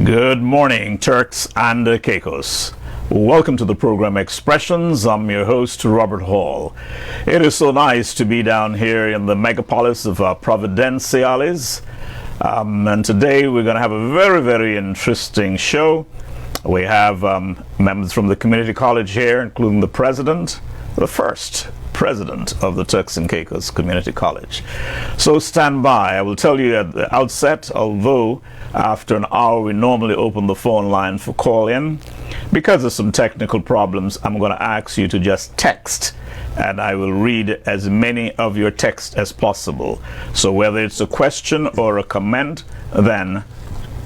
Good morning, Turks and Caicos. Welcome to the program Expressions. I'm your host, Robert Hall. It is so nice to be down here in the megapolis of Providenciales. And today we're going to have a very interesting show. We have members from the community college here, including the president, the first president of the Turks and Caicos Community College. So stand by. I will tell you at the outset, although after an hour we normally open the phone line for call-in, because of some technical problems, I'm going to ask you to just text, and I will read as many of your texts as possible. So whether it's a question or a comment, then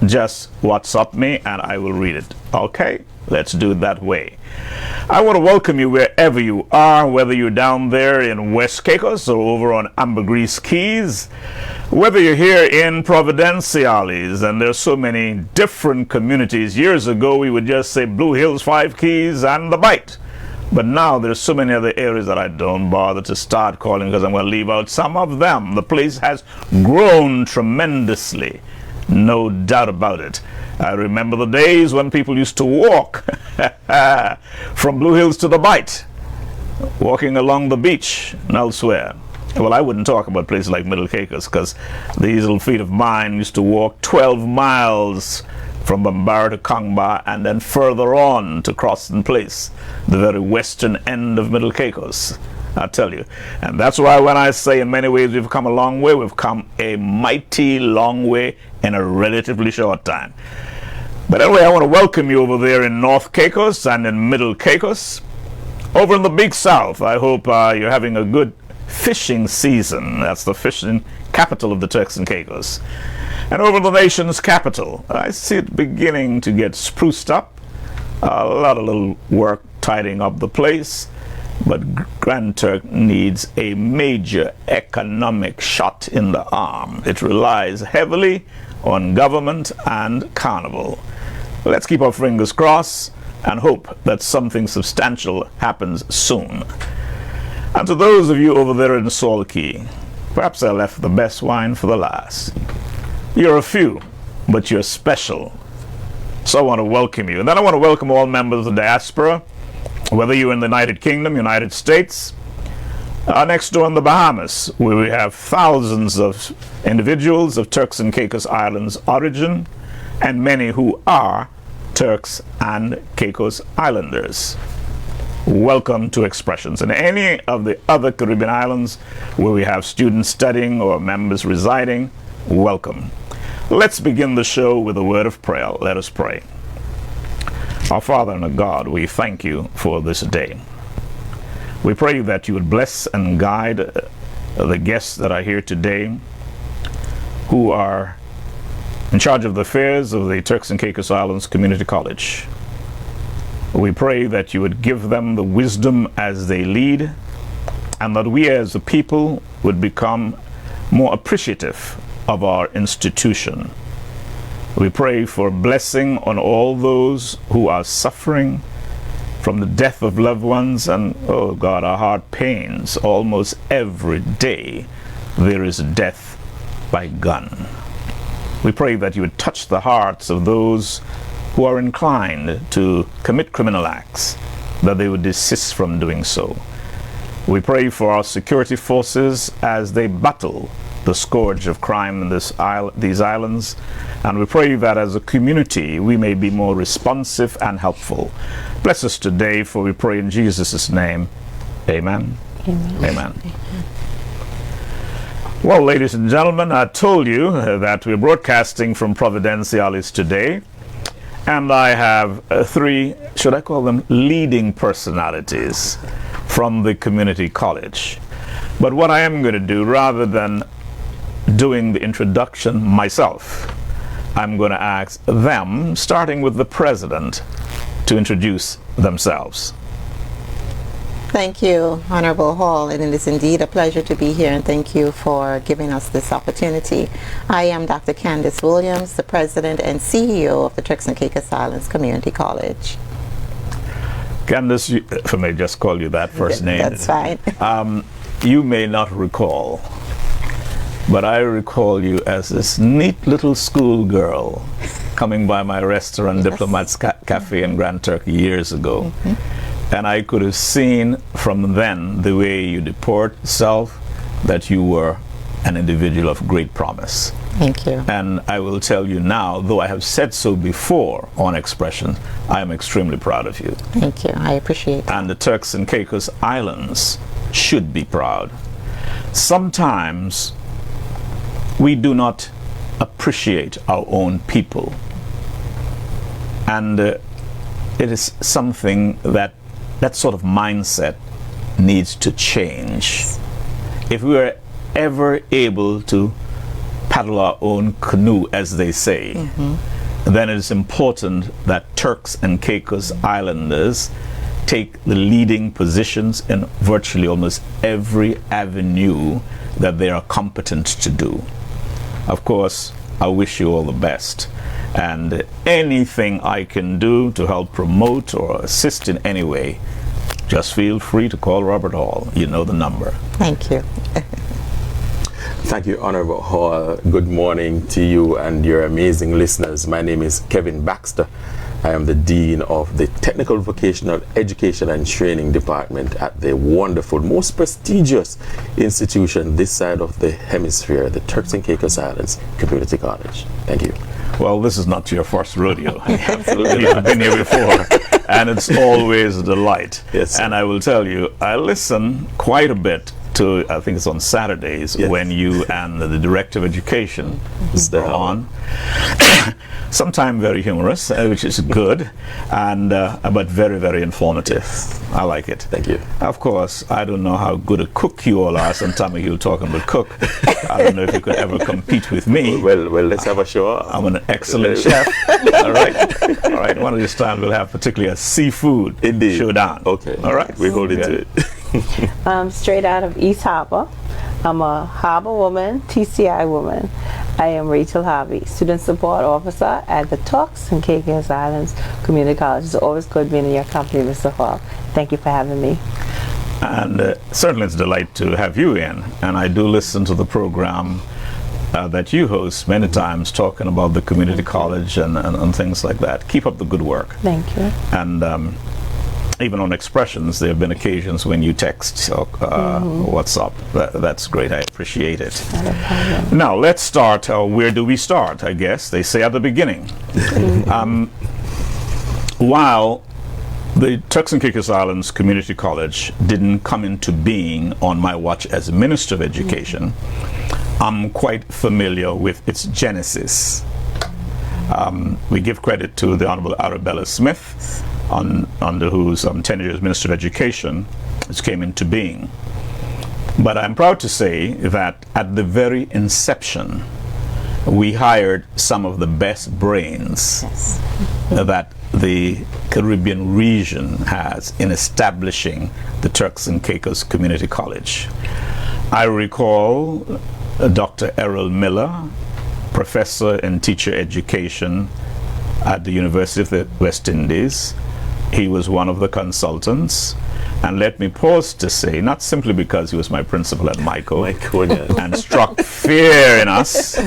just WhatsApp me and I will read it. Okay? Let's do it that way. I want to welcome you wherever you are, whether you're down there in West Caicos or over on Ambergris Keys, whether you're here in Providenciales, and there's so many different communities. Years ago, we would just say Blue Hills, Five Keys, and the Bight. But now there's so many other areas that I don't bother to start calling because I'm going to leave out some of them. The place has grown tremendously. No doubt about it. I remember the days when people used to walk from Blue Hills to the Bight, walking along the beach and elsewhere. Well, I wouldn't talk about places like Middle Caicos because these little feet of mine used to walk 12 miles from Bambara to Kongba and then further on to Croston Place, the very western end of Middle Caicos. I tell you. And that's why when I say in many ways we've come a long way, we've come a mighty long way in a relatively short time. But anyway, I want to welcome you over there in North Caicos and in Middle Caicos. Over in the Big South, I hope you're having a good fishing season. That's the fishing capital of the Turks and Caicos. And over the nation's capital, I see it beginning to get spruced up. A lot of little work tidying up the place. But Grand Turk needs a major economic shot in the arm. It relies heavily on government and carnival. Let's keep our fingers crossed and hope that something substantial happens soon. And to those of you over there in Salt Key, perhaps I left the best wine for the last. You're a few, but you're special. So I want to welcome you. And then I want to welcome all members of the diaspora, whether you're in the United Kingdom, United States, next door in the Bahamas, where we have thousands of individuals of Turks and Caicos Islands origin, and many who are Turks and Caicos Islanders. Welcome to Expressions. In any of the other Caribbean islands where we have students studying or members residing, welcome. Let's begin the show with a word of prayer. Let us pray. Our Father and our God, we thank you for this day. We pray that you would bless and guide the guests that are here today who are in charge of the affairs of the Turks and Caicos Islands Community College. We pray that you would give them the wisdom as they lead, and that we as a people would become more appreciative of our institution. We pray for blessing on all those who are suffering from the death of loved ones, and oh God, our heart pains. Almost every day there is death by gun. We pray that you would touch the hearts of those who are inclined to commit criminal acts, that they would desist from doing so. We pray for our security forces as they battle the scourge of crime in these islands, and we pray that as a community we may be more responsive and helpful. Bless us today, for we pray in Jesus' name. Amen. Amen. Amen. Well, ladies and gentlemen, I told you that we're broadcasting from Providenciales today, and I have three, should I call them leading personalities from the community college. But what I am going to do, rather than doing the introduction myself, I'm going to ask them, starting with the president, to introduce themselves. Thank you, Honorable Hall, and it is indeed a pleasure to be here, and thank you for giving us this opportunity. I am Dr. Candace Williams, the President and CEO of the Turks and Caicos Islands Community College. Candace, if I may just call you that first name. That's fine. You may not recall, but I recall you as this neat little schoolgirl coming by my restaurant, Diplomat's Cafe in Grand Turk years ago. And I could have seen from then the way you deport yourself that you were an individual of great promise. Thank you. And I will tell you now, though I have said so before on Expression, I am extremely proud of you. Thank you. I appreciate it. And the Turks and Caicos Islands should be proud. Sometimes we do not appreciate our own people. And it is something that sort of mindset needs to change. If we are ever able to paddle our own canoe, as they say, then it is important that Turks and Caicos Islanders take the leading positions in virtually almost every avenue that they are competent to do. Of course, I wish you all the best, and anything I can do to help promote or assist in any way, just feel free to call Robert Hall. You know the number. Thank you. Thank you, Honorable Hall. Good morning to you and your amazing listeners. My name is Kevin Baxter. I am the Dean of the Technical Vocational Education and Training Department at the wonderful, most prestigious institution this side of the hemisphere, the Turks and Caicos Islands Community College. Thank you. Well, this is not your first rodeo. Absolutely. You've been here before, and it's always a delight. Yes, sir. And I will tell you, I listen quite a bit to, I think it's on Saturdays, yes, when you and the Director of Education are on. Sometimes very humorous, which is good, and but very, very informative. Yes. I like it. Thank you. Of course, I don't know how good a cook you all are. Sometimes you're talking about cook. I don't know if you could ever compete with me. Well, let's have a show. I'm an excellent chef. All right. All right. One of these times we'll have particularly a seafood showdown. Okay. All right. We hold into it. I'm straight out of East Harbor. I'm a Harbor woman, TCI woman. I am Rachel Harvey, Student Support Officer at the Turks and Caicos Islands Community College. It's always good being in your company, Mr. Hall. Thank you for having me. And certainly it's a delight to have you in. And I do listen to the program that you host many times, talking about the community college and things like that. Keep up the good work. Thank you. And even on Expressions, there have been occasions when you text what's up. That's great. I appreciate it. Not a problem. Now, let's start. Where do we start? I guess they say at the beginning. While the Turks and Caicos Islands Community College didn't come into being on my watch as Minister of Education, I'm quite familiar with its genesis. We give credit to the Honorable Arabella Smith, under whose tenure as Minister of Education it came into being. But I'm proud to say that at the very inception, we hired some of the best brains that the Caribbean region has in establishing the Turks and Caicos Community College. I recall Dr. Errol Miller, professor in teacher education at the University of the West Indies. He was one of the consultants, and let me pause to say, not simply because he was my principal at Michael and struck fear in us.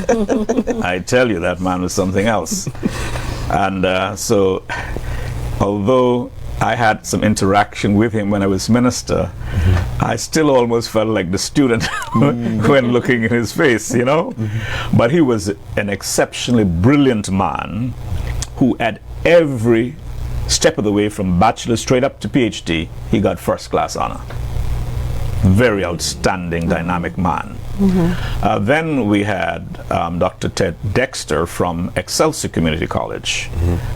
I tell you, that man was something else. And so, although I had some interaction with him when I was minister, I still almost felt like the student when looking in his face, you know. But he was an exceptionally brilliant man who at every step of the way, from bachelor straight up to PhD, he got first class honor. Very outstanding, dynamic man. Then we had Dr. Ted Dexter from Excelsior Community College,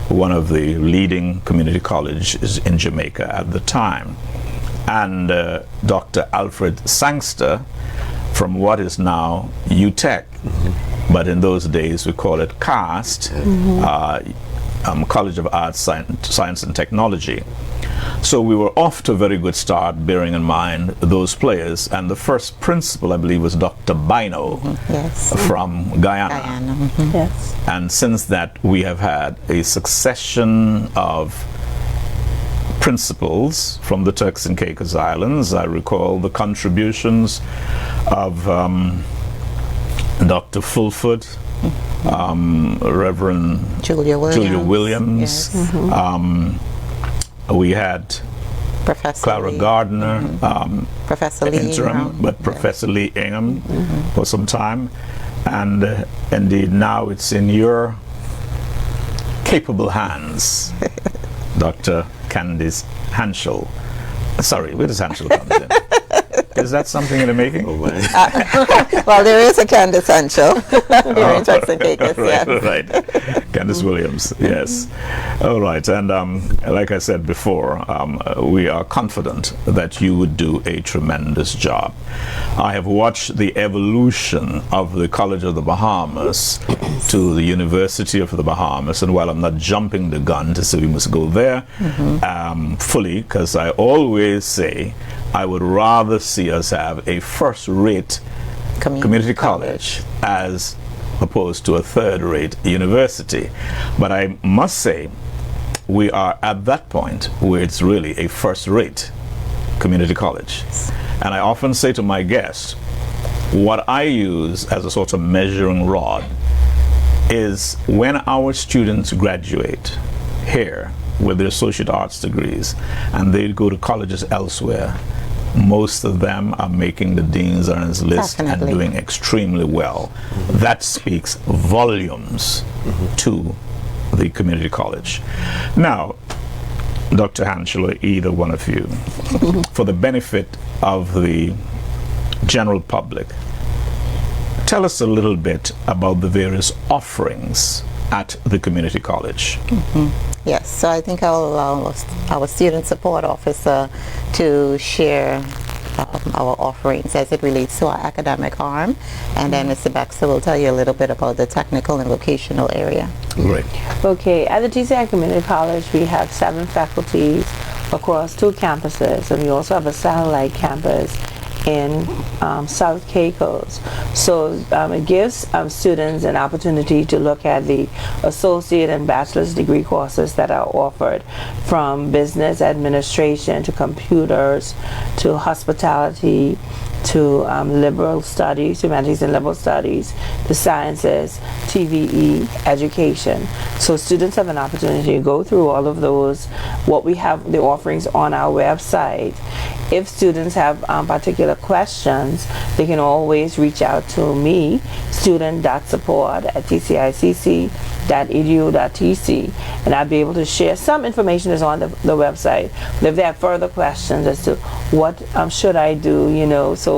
one of the leading community colleges in Jamaica at the time. And Dr. Alfred Sangster from what is now UTEC, but in those days we call it CAST, College of Arts, Science and Technology. So we were off to a very good start, bearing in mind those players. And the first principal, I believe, was Dr. Bino from Guyana. Yes. And since that, we have had a succession of principals from the Turks and Caicos Islands. I recall the contributions of Dr. Fulford, Reverend Julia Williams. Yes. We had Professor Clara Lee. Gardner, Professor Lee interim, Ingham. but Professor Lee Ingham for some time. And indeed, now it's in your capable hands, Dr. Candice Hanschel. Sorry, where does Hanschel come in? Is that something in the making? Oh, my. Well, there is a Candice Hanschel here in Turks and Caicos, Right, yes. right. Candice Williams, yes. All right, and like I said before, we are confident that you would do a tremendous job. I have watched the evolution of the College of the Bahamas to the University of the Bahamas, and while I'm not jumping the gun to say we must go there fully, because I always say I would rather see us have a first-rate community college as opposed to a third-rate university. But I must say we are at that point where it's really a first-rate community college. And I often say to my guests, what I use as a sort of measuring rod is when our students graduate here with their associate arts degrees and they go to colleges elsewhere, most of them are making the Dean's Earners list and doing extremely well. That speaks volumes to the community college. Now, Dr. Hanschel, or either one of you, for the benefit of the general public, tell us a little bit about the various offerings at the community college. Yes, so I think I'll allow our student support officer to share our offerings as it relates to our academic arm, and then Mr. Baxter will tell you a little bit about the technical and vocational area. Great. Okay, at the TCI Community College, we have 7 faculties across 2 campuses, and we also have a satellite campus in South Caicos. So it gives students an opportunity to look at the associate and bachelor's degree courses that are offered, from business administration to computers to hospitality to liberal studies, humanities and liberal studies, the sciences, TVE, education. So students have an opportunity to go through all of those, what we have, the offerings on our website. If students have particular questions, they can always reach out to me, student.support@tcicc.edu.tc, and I'll be able to share some information that's on the website. But if they have further questions as to what should I do, so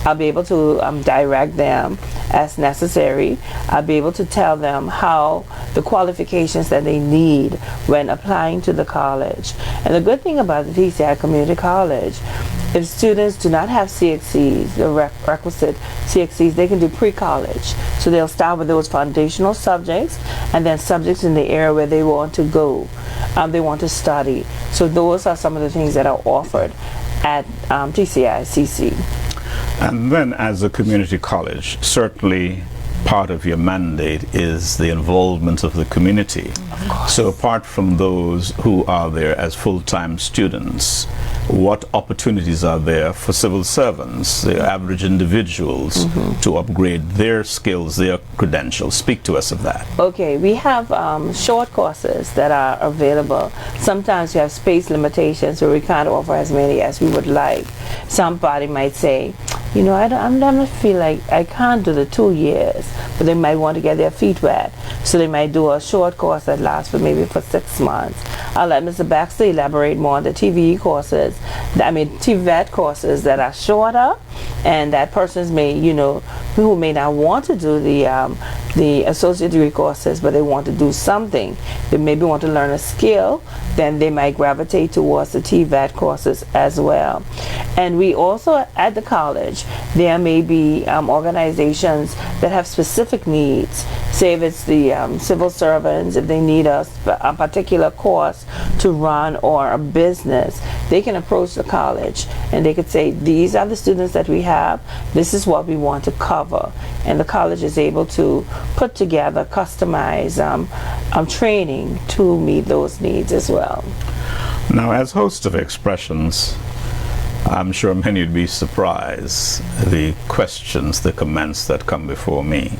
I'll be able to direct them as necessary. I'll be able to tell them how the qualifications that they need when applying to the college. And the good thing about the TCI Community College, if students do not have CXCs, the requisite CXCs, they can do pre-college. So they'll start with those foundational subjects and then subjects in the area where they want to go, they want to study. So those are some of the things that are offered at TCICC. And then as a community college, certainly part of your mandate is the involvement of the community. So apart from those who are there as full-time students, what opportunities are there for civil servants, the average individuals, to upgrade their skills, their credentials? Speak to us of that. Okay, we have short courses that are available. Sometimes we have space limitations, so we can't offer as many as we would like. Somebody might say, I don't feel like I can't do the 2 years, but they might want to get their feet wet. So they might do a short course that lasts for maybe 6 months. I'll let Mr. Baxter elaborate more on the TVE courses, TVET courses that are shorter, and that persons may, who may not want to do the associate degree courses, but they want to do something. They maybe want to learn a skill, then they might gravitate towards the TVET courses as well. And we also, at the college, there may be organizations that have specific needs. Say if it's the civil servants, if they need a particular course to run or a business, they can approach the college and they could say, these are the students that we have, this is what we want to cover. And the college is able to put together, customize training to meet those needs as well. Now, as host of Expressions, I'm sure many would be surprised the questions, the comments that come before me.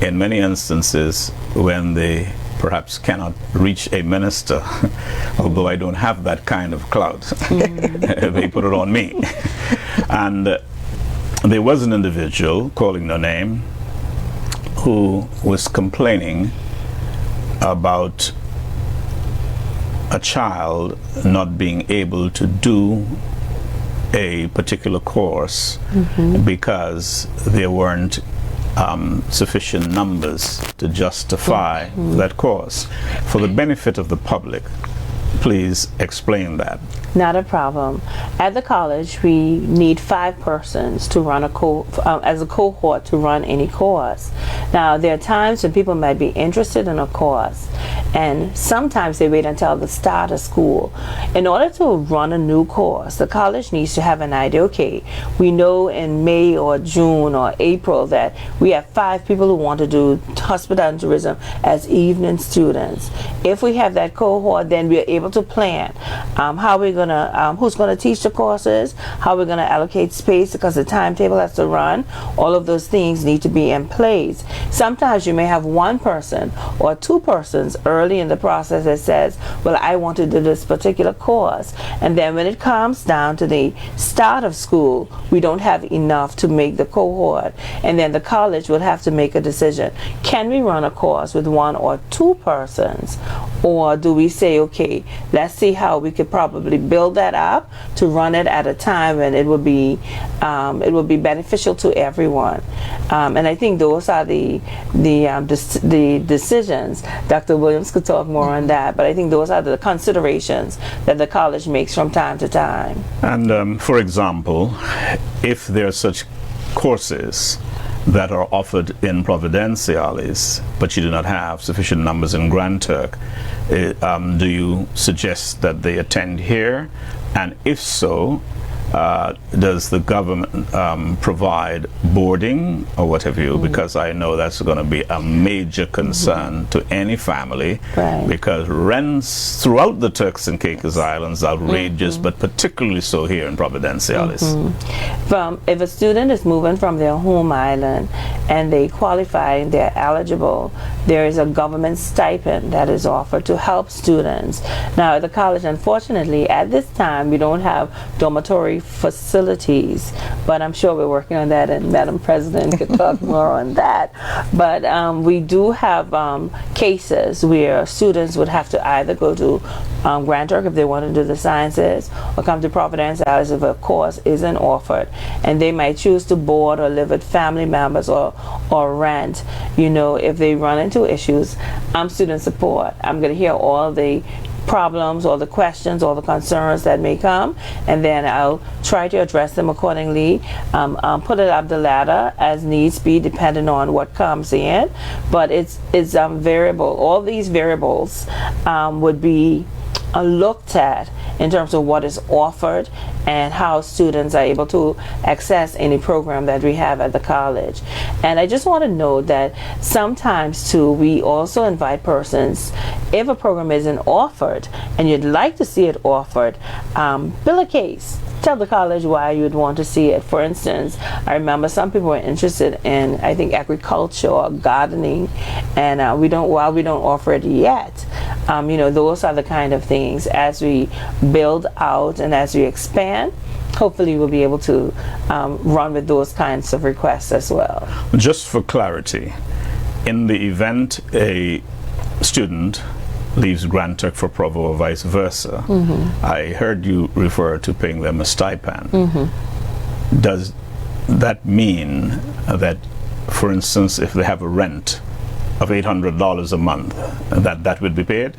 In many instances, when they perhaps cannot reach a minister, although I don't have that kind of clout, they put it on me. And there was an individual, calling no name, who was complaining about a child not being able to do a particular course because there weren't sufficient numbers to justify that course. For the benefit of the public, please explain that. Not a problem. At the college, we need 5 persons to run as a cohort to run any course. Now, there are times when people might be interested in a course, and sometimes they wait until the start of school. In order to run a new course, the college needs to have an idea. Okay, we know in May or June or April that we have 5 people who want to do hospitality and tourism as evening students. If we have that cohort, then we are able to plan how we're going to, who's going to teach the courses, how we're going to allocate space, because the timetable has to run. All of those things need to be in place. Sometimes you may have 1 person or 2 persons early in the process that says, well, I want to do this particular course. And then when it comes down to the start of school, we don't have enough to make the cohort. And then the college will have to make a decision. Can we run a course with 1 or 2 persons? Or do we say, okay, let's see how we could probably build that up to run it at a time when it will be beneficial to everyone. And I think those are the decisions. Dr. Williams could talk more on that, but I think those are the considerations that the college makes from time to time. And for example, if there are such courses that are offered in Providenciales, but you do not have sufficient numbers in Grand Turk, do you suggest that they attend here? And if so, does the government provide boarding or what have you? Because I know that's going to be a major concern to any family, because rents throughout the Turks and Caicos Islands are outrageous, but particularly so here in Providenciales. If a student is moving from their home island and they qualify and they're eligible, there is a government stipend that is offered to help students. Now at the college, unfortunately, at this time we don't have dormitory facilities, but I'm sure we're working on that, and Madam President could talk more on that. But we do have cases where students would have to either go to Grand Turk if they want to do the sciences, or come to Providenciales if a course isn't offered, and they might choose to board or live with family members or rent. You know, if they run into issues, I'm student support. I'm going to hear all the problems or the questions or the concerns that may come, and then I'll try to address them accordingly, put it up the ladder as needs be depending on what comes in. But it's variable. All these variables would be looked at in terms of what is offered and how students are able to access any program that we have at the college. And I just want to note that sometimes too, we also invite persons, if a program isn't offered and you'd like to see it offered, build a case. Tell the college why you'd want to see it. For instance, I remember some people were interested in, I think, agriculture or gardening, and while we don't offer it yet, you know, those are the kind of things as we build out and as we expand, hopefully we'll be able to run with those kinds of requests as well. Just for clarity, in the event a student leaves Grand Turk for Provo or vice versa, I heard you refer to paying them a stipend. Does that mean that, for instance, if they have a rent of $800 a month, that would be paid?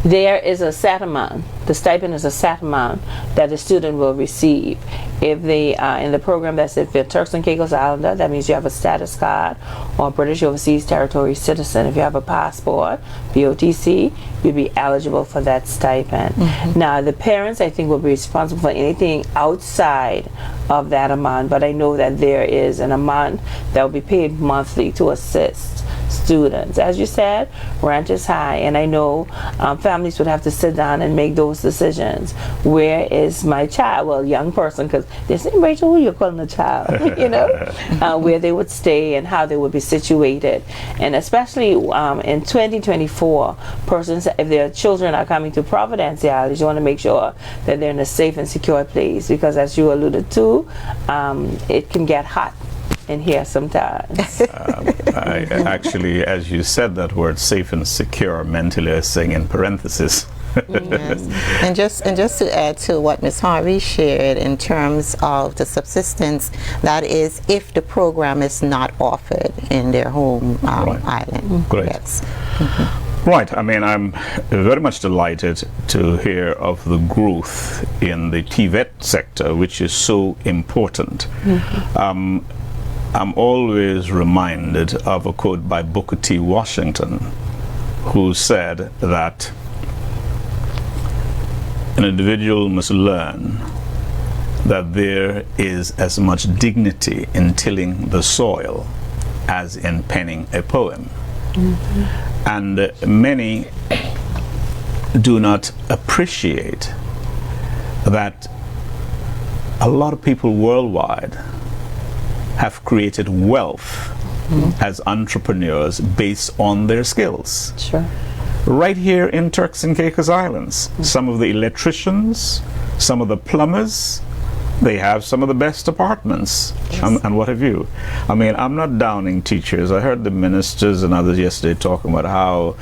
There is a set amount. The stipend is a set amount that the student will receive. If they are in the program that's if you're Turks and Caicos Islander, that means you have a status card or a British Overseas Territory citizen. If you have a passport, BOTC, you'd be eligible for that stipend. Now, the parents, I think, will be responsible for anything outside of that amount, but I know that there is an amount that will be paid monthly to assist students. As you said, rent is high, and I know families would have to sit down and make those those decisions. Where is my child? Well, young person, because they're saying, Rachel, who you're calling a child? You know, where they would stay and how they would be situated. And especially in 2024, persons, if their children are coming to Providenciales, you want to make sure that they're in a safe and secure place, because as you alluded to, it can get hot in here sometimes. I actually, as you said that word, safe and secure, mentally I was saying in parentheses. Yes. And just to add to what Ms. Harvey shared in terms of the subsistence, that is if the program is not offered in their home island. Great. Yes. Right. I mean, I'm very much delighted to hear of the growth in the TVET sector, which is so important. I'm always reminded of a quote by Booker T. Washington, who said that an individual must learn that there is as much dignity in tilling the soil as in penning a poem. And many do not appreciate that a lot of people worldwide have created wealth as entrepreneurs based on their skills. Sure. Right here in Turks and Caicos Islands, some of the electricians, some of the plumbers, they have some of the best apartments. And what have you? I mean, I'm not downing teachers. I heard the ministers and others yesterday talking about how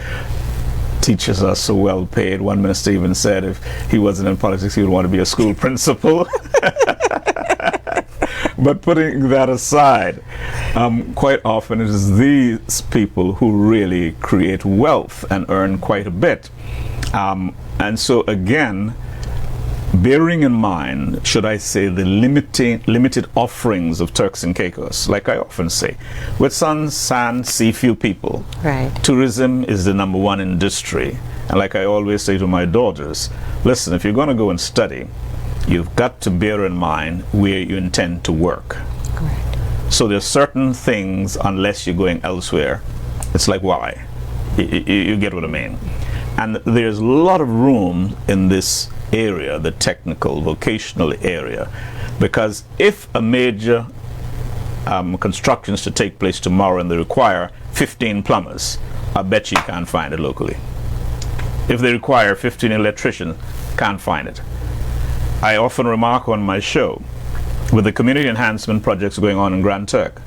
teachers are so well paid. One minister even said if he wasn't in politics, he would want to be a school principal. But putting that aside, quite often it is these people who really create wealth and earn quite a bit. And so again, bearing in mind, should I say, the limited offerings of Turks and Caicos, like I often say, with sun, sand, sea, few people. Right. Tourism is the #1 industry. And like I always say to my daughters, listen, if you're going to go and study, you've got to bear in mind where you intend to work. Correct. So there's certain things, unless you're going elsewhere, it's like, why? You get what I mean? And there's a lot of room in this area, the technical, vocational area, because if a major construction is to take place tomorrow and they require 15 plumbers, I bet you can't find it locally. If they require 15 electricians, can't find it. I often remark on my show, with the community enhancement projects going on in Grand Turk,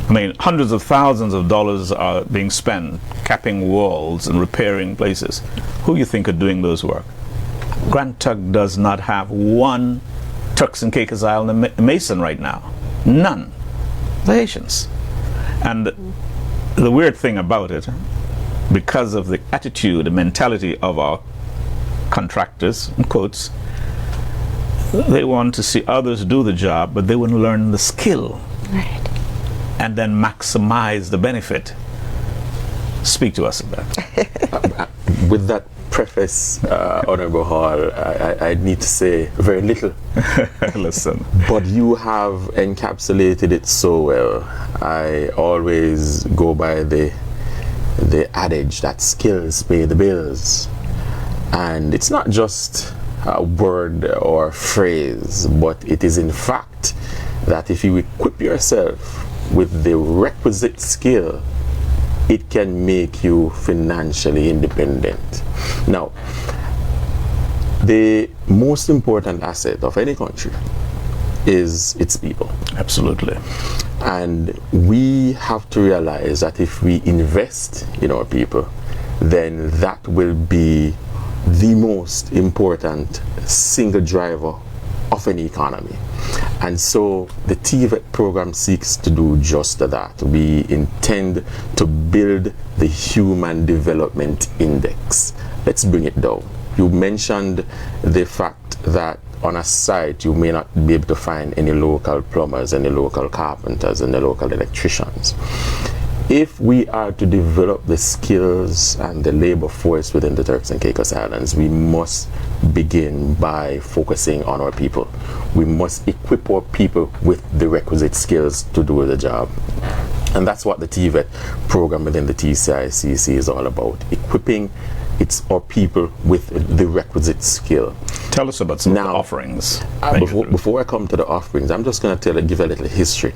I mean, hundreds of thousands of dollars are being spent capping walls and repairing places. Who do you think are doing those work? Grand Turk does not have one Turks and Caicos Island mason right now. None. The Haitians. And the weird thing about it, because of the attitude, the mentality of our contractors, in quotes, they want to see others do the job, but they wouldn't learn the skill. Right. And then maximize the benefit. Speak to us about that. With that preface, Honorable Hall, I need to say very little. Listen. But you have encapsulated it so well. I always go by the adage that skills pay the bills. And it's not just a word or phrase, but it is in fact that if you equip yourself with the requisite skill, it can make you financially independent. Now, the most important asset of any country is its people. Absolutely. And we have to realize that if we invest in our people, then that will be the most important single driver of any economy. And so the TVET program seeks to do just that. We intend to build the Human Development Index. Let's bring it down. You mentioned the fact that on a site you may not be able to find any local plumbers, any local carpenters, any local electricians. If we are to develop the skills and the labor force within the Turks and Caicos Islands, we must begin by focusing on our people. We must equip our people with the requisite skills to do the job. And that's what the TVET program within the TCICC is all about, equipping it's our people with the requisite skill. Tell us about some of the offerings. Before I come to the offerings, I'm just going to give a little history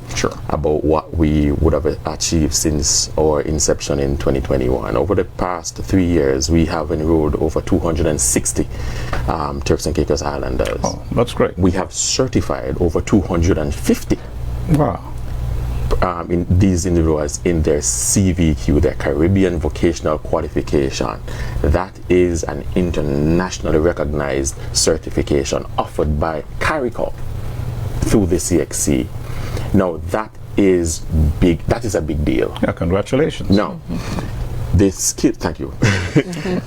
about what we would have achieved since our inception in 2021. Over the past 3 years, we have enrolled over 260 Turks and Caicos Islanders. Oh, that's great. We have certified over 250. Wow. In these individuals in their CVQ, their Caribbean Vocational Qualification. That is an internationally recognized certification offered by Caicos through the CXC. Now that is big. That is a big deal. Yeah, congratulations. Now, the skill. Thank you.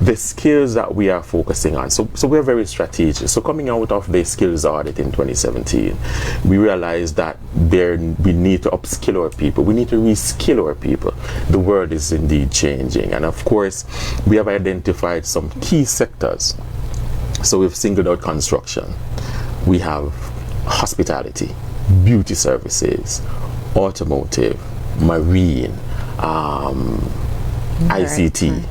The skills that we are focusing on. So we're very strategic. So coming out of the skills audit in 2017, we realized that we need to upskill our people. We need to reskill our people. The world is indeed changing, and of course, we have identified some key sectors. So we've singled out construction. We have hospitality, beauty services, automotive, marine. ICT.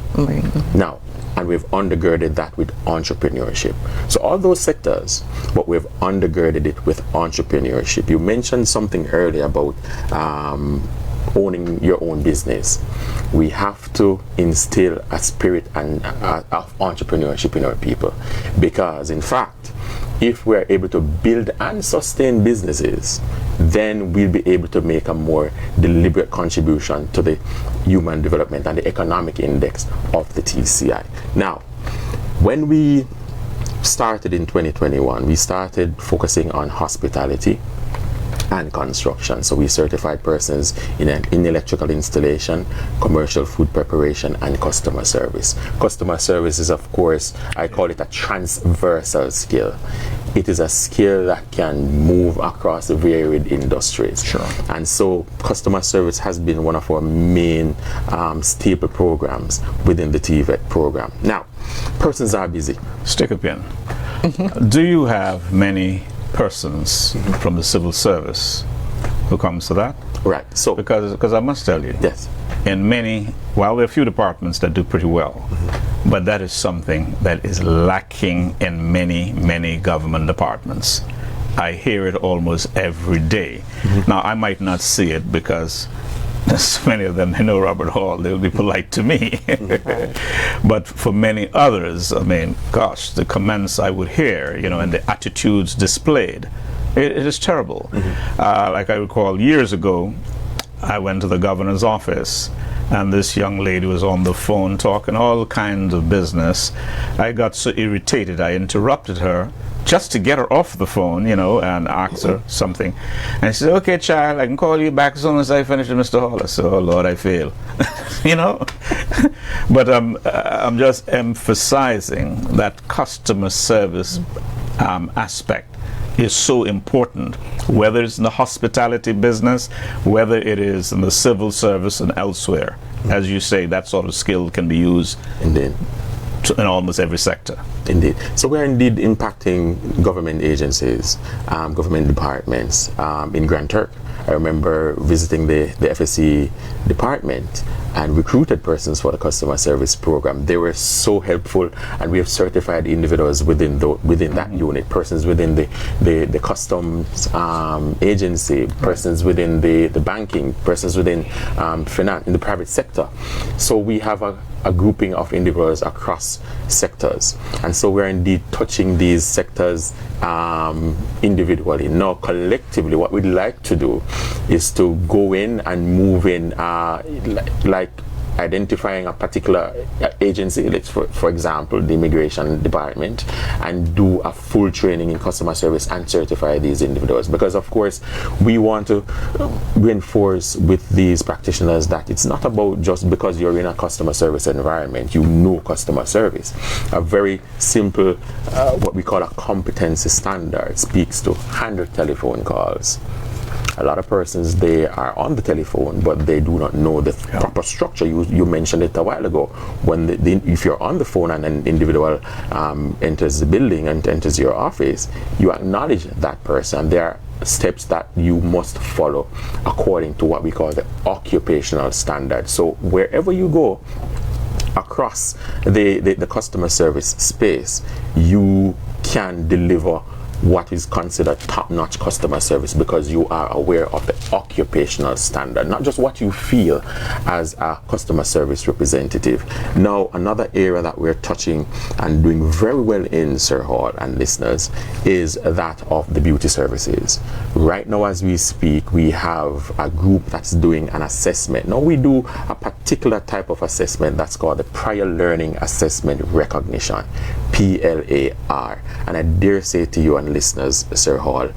Now, and we've undergirded that with entrepreneurship. So all those sectors, but we've undergirded it with entrepreneurship. You mentioned something earlier about owning your own business. We have to instill a spirit of entrepreneurship in our people, because in fact, if we're able to build and sustain businesses, then we'll be able to make a more deliberate contribution to the human development and the economic index of the TCI. Now, when we started in 2021, we started focusing on hospitality and construction. So we certified persons in electrical installation, commercial food preparation, and customer service. Customer service is, of course, I call it a transversal skill. It is a skill that can move across the varied industries. Sure. And so customer service has been one of our main staple programs within the TVET program. Now, persons are busy. Stick a pin. Do you have many persons from the civil service who comes to that? Right. So because I must tell you, yes, in many, well, there are a few departments that do pretty well, but that is something that is lacking in many government departments. I hear it almost every day. Now, I might not see it because so many of them, know Robert Hall, they'll be polite to me. But for many others, I mean, gosh, the comments I would hear, and the attitudes displayed, it is terrible. Like I recall years ago, I went to the governor's office, and this young lady was on the phone talking all kinds of business. I got so irritated, I interrupted her just to get her off the phone, and ask her something. And she said, "Okay, child, I can call you back as soon as I finish with Mr. Hall." I said, "Oh, Lord, I fail." But I'm just emphasizing that customer service aspect is so important, whether it's in the hospitality business, whether it is in the civil service and elsewhere. As you say, that sort of skill can be used indeed in almost every sector. Indeed. So we're indeed impacting government agencies, government departments in Grand Turk. I remember visiting the FSC department and recruited persons for the customer service program. They were so helpful, and we have certified individuals within that unit, persons within the customs agency, persons within the banking, persons within finance, in the private sector. So we have a grouping of individuals across sectors, and so we're indeed touching these sectors individually. Now, collectively, what we'd like to do is to go in and move in, like identifying a particular agency, let's for example the immigration department, and do a full training in customer service and certify these individuals, because of course we want to reinforce with these practitioners that it's not about just because you're in a customer service environment customer service. A very simple what we call a competency standard speaks to 100 telephone calls. A lot of persons, they are on the telephone, but they do not know the proper structure. You mentioned it a while ago. When if you're on the phone and an individual enters the building and enters your office, you acknowledge that person. There are steps that you must follow according to what we call the occupational standard. So wherever you go, across the customer service space, you can deliver what is considered top-notch customer service because you are aware of the occupational standard, not just what you feel as a customer service representative. Now, another area that we're touching and doing very well in, Sir Hall and listeners, is that of the beauty services. Right now, as we speak, we have a group that's doing an assessment. Now, we do a particular type of assessment that's called the Prior Learning Assessment Recognition, PLAR. And I dare say to you and listeners, Sir Hall,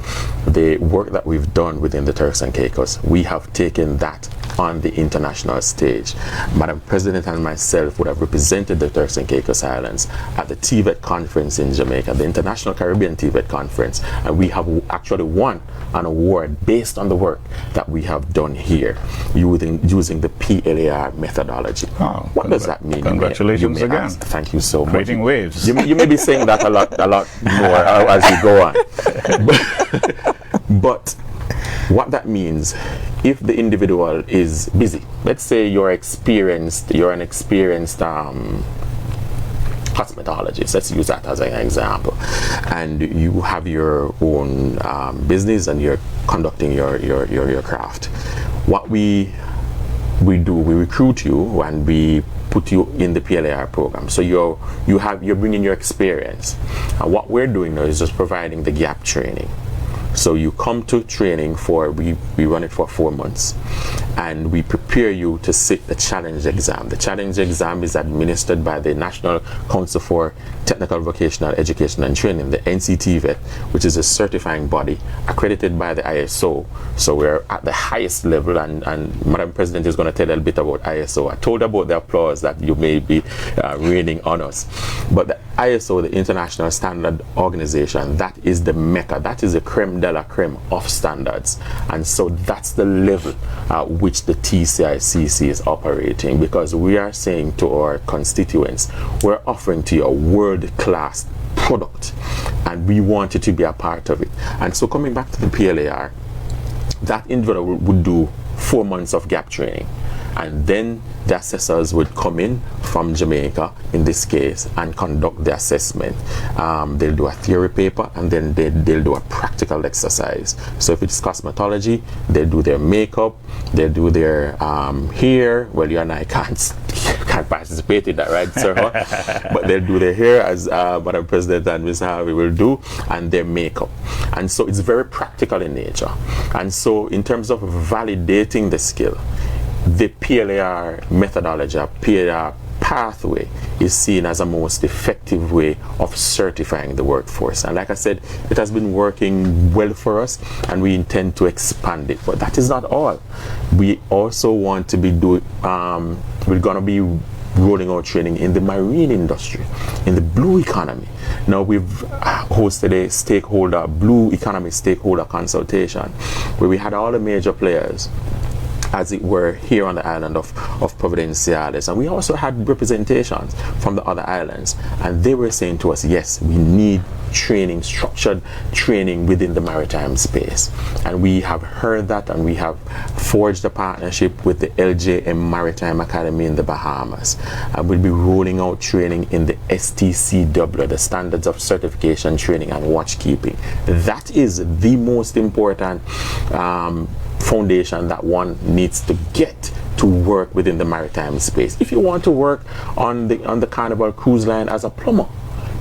the work that we've done within the Turks and Caicos, we have taken that on the international stage. Madam President and myself would have represented the Turks and Caicos Islands at the TVET conference in Jamaica, the International Caribbean TVET conference, and we have actually won an award based on the work that we have done here using the PLAR methodology. Oh, what does that mean? Congratulations you may again. ask. Thank you so much. Creating waves. You may be saying that a lot more as we go on. But what that means, if the individual is busy, let's say you're an experienced cosmetologist, let's use that as an example, and you have your own business and you're conducting your craft. What we do, we recruit you and we put you in the PLAR program. So you're bringing your experience, and what we're doing now is just providing the gap training. So you come to training we run it for 4 months, and we prepare you to sit the challenge exam. The challenge exam is administered by the National Council for Technical Vocational Education and Training, the NCTVET, which is a certifying body accredited by the ISO. So we're at the highest level, and Madam President is going to tell a little bit about ISO. I told about the applause that you may be raining on us. But the ISO, the International Standard Organization, that is the mecca, that is the creme de la creme of standards. And so that's the level which the TCICC is operating, because we are saying to our constituents, we're offering to you a world-class product and we want you to be a part of it. And so coming back to the PLAR, that individual would do 4 months of gap training, and then the assessors would come in from Jamaica, in this case, and conduct the assessment. They'll do a theory paper, and then they'll do a practical exercise. So if it's cosmetology, they'll do their makeup, they'll do their hair. Well, you and I can't participate in that, right, sir? But they'll do their hair, as Madam President and Mr. Harvey will do, and their makeup. And so it's very practical in nature. And so in terms of validating the skill, the PLAR methodology, PLAR pathway, is seen as a most effective way of certifying the workforce. And like I said, it has been working well for us, and we intend to expand it. But that is not all. We also want to be we're going to be rolling out training in the marine industry, in the blue economy. Now, we've hosted a blue economy stakeholder consultation where we had all the major players, as it were, here on the island of Providenciales, and we also had representations from the other islands, and they were saying to us, yes, we need training, structured training within the maritime space. And we have heard that, and we have forged a partnership with the LJM Maritime Academy in the Bahamas, and we'll be rolling out training in the STCW, the Standards of Certification Training and Watchkeeping. That is the most important foundation that one needs to get to work within the maritime space. If you want to work on the Carnival cruise line as a plumber,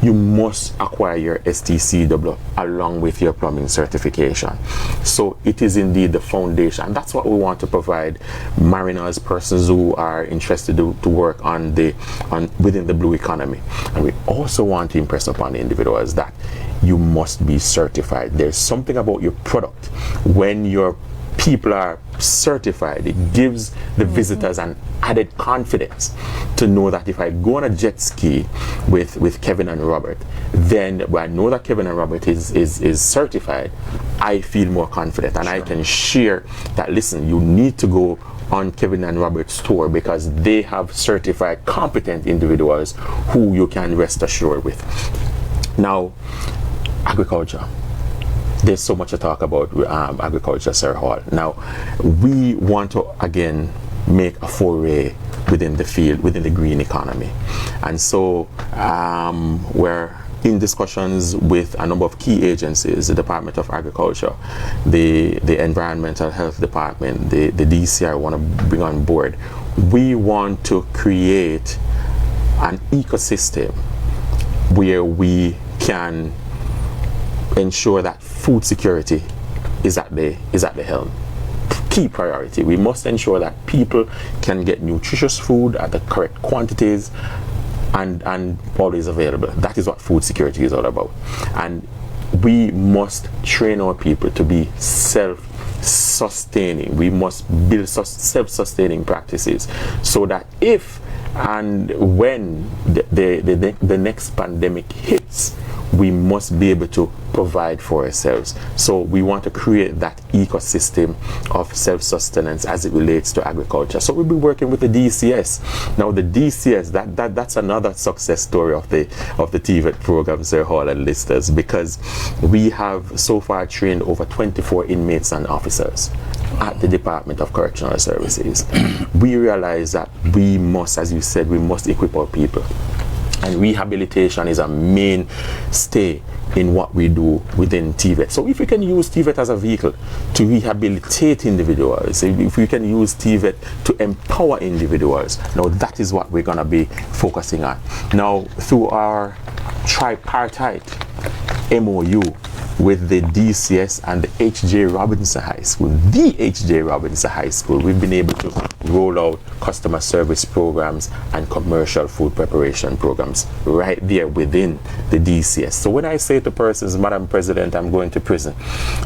you must acquire your STCW along with your plumbing certification. So it is indeed the foundation. That's what we want to provide mariners, persons who are interested to work within the blue economy. And we also want to impress upon the individuals that you must be certified. There's something about your product. When your people are certified, it gives the visitors an added confidence to know that if I go on a jet ski with Kevin and Robert, then when I know that Kevin and Robert is certified, I feel more confident, and I can share that, listen, you need to go on Kevin and Robert's tour because they have certified competent individuals who you can rest assured with. Now, agriculture. There's so much to talk about agriculture, Sir Hall. Now, we want to again make a foray within the field, within the green economy. And so we're in discussions with a number of key agencies, the Department of Agriculture, the Environmental Health Department, the DCI want to bring on board. We want to create an ecosystem where we can ensure that food security is at the helm. Key priority. We must ensure that people can get nutritious food at the correct quantities and always available. That is what food security is all about. And we must train our people to be self-sustaining. We must build self-sustaining practices so that if and when the next pandemic hits, we must be able to provide for ourselves. So we want to create that ecosystem of self-sustenance as it relates to agriculture. So we'll be working with the DCS. Now the DCS, that's another success story of the TVET program, Sir Hall and listeners, because we have so far trained over 24 inmates and officers at the Department of Correctional Services. We realize that we must, as you said, we must equip our people. And rehabilitation is a mainstay in what we do within TVET. So if we can use TVET as a vehicle to rehabilitate individuals, if we can use TVET to empower individuals, now that is what we're going to be focusing on. Now, through our tripartite MOU with the DCS and the H.J. Robinson High School, the H.J. Robinson High School, we've been able to roll out customer service programs and commercial food preparation programs right there within the DCS. So when I say to persons, Madam President, I'm going to prison,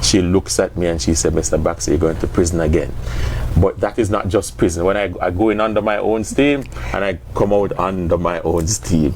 she looks at me and she said, Mr. Baxter, you're going to prison again. But that is not just prison. When I go in under my own steam and I come out under my own steam.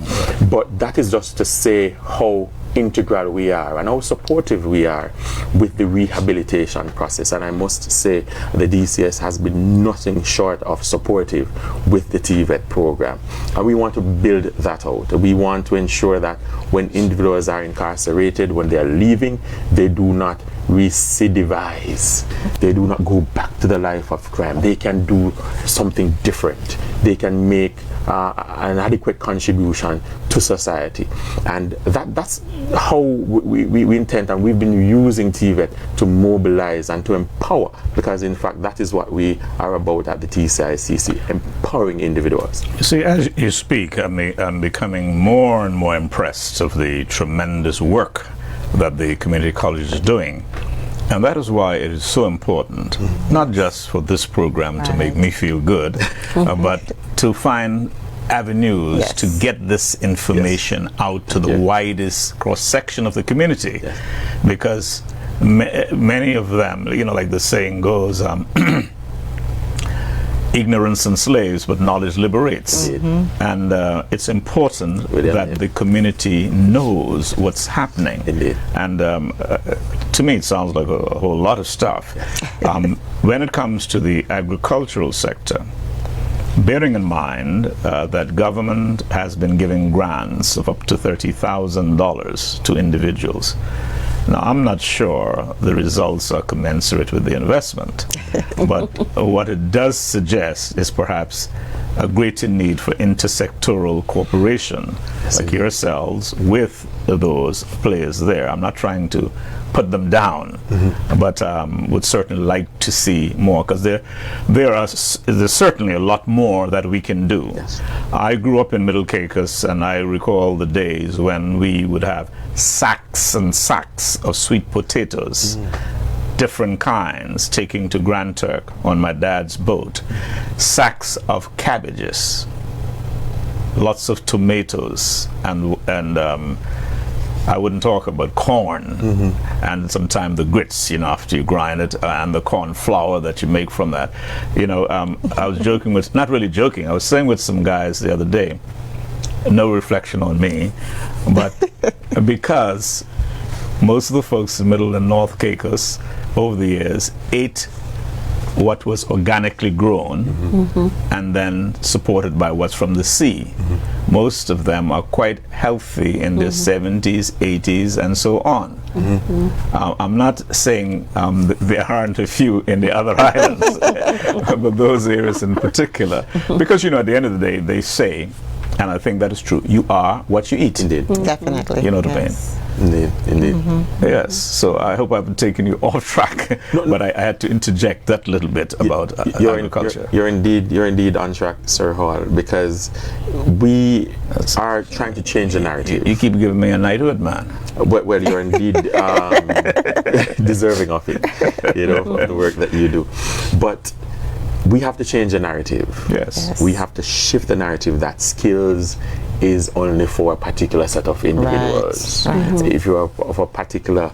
But that is just to say how integral we are and how supportive we are with the rehabilitation process. And I must say the DCS has been nothing short of supportive with the TVET program, and we want to build that out. We want to ensure that when individuals are incarcerated, when they are leaving, they do not recidivize, they do not go back to the life of crime. They can do something different. They can make an adequate contribution to society, and that's how we intend, and we've been using TVET to mobilize and to empower, because in fact that is what we are about at the TCICC, empowering individuals. You see, as you speak, I'm becoming more and more impressed of the tremendous work that the community college is doing. And that is why it is so important, not just for this program to make me feel good, but to find avenues to get this information out to the widest cross-section of the community. Because many of them, you know, like the saying goes, ignorance enslaves, but knowledge liberates. And it's important that the community knows what's happening. And to me, it sounds like a whole lot of stuff. When it comes to the agricultural sector, bearing in mind that government has been giving grants of up to $30,000 to individuals. Now, I'm not sure the results are commensurate with the investment, but what it does suggest is perhaps a greater need for intersectoral cooperation, like yourselves, with those players there. I'm not trying to put them down, but would certainly like to see more, because there's certainly a lot more that we can do. I grew up in Middle Caicos, and I recall the days when we would have sacks and sacks of sweet potatoes, different kinds, taking to Grand Turk on my dad's boat, sacks of cabbages, lots of tomatoes, and I wouldn't talk about corn, and sometimes the grits, you know, after you grind it, and the corn flour that you make from that. You know, I was joking with, not really joking, I was saying with some guys the other day, no reflection on me, but because most of the folks in Middle and North Caicos over the years ate what was organically grown and then supported by what's from the sea. Most of them are quite healthy in their 70s, 80s, and so on. I'm not saying there aren't a few in the other islands, but those areas in particular. Because, at the end of the day, they say, and I think that is true, you are what you eat. Indeed. Definitely. You know the yes. Indeed. Yes, so I hope I've taken you off track, but I had to interject that little bit about agriculture. You're indeed on track, Sir Hall, because we are trying to change the narrative. You keep giving me a knighthood, man. Well, you're indeed deserving of it, for the work that you do. But we have to change the narrative. Yes. We have to shift the narrative that skills is only for a particular set of individuals. Right. So if you're of a particular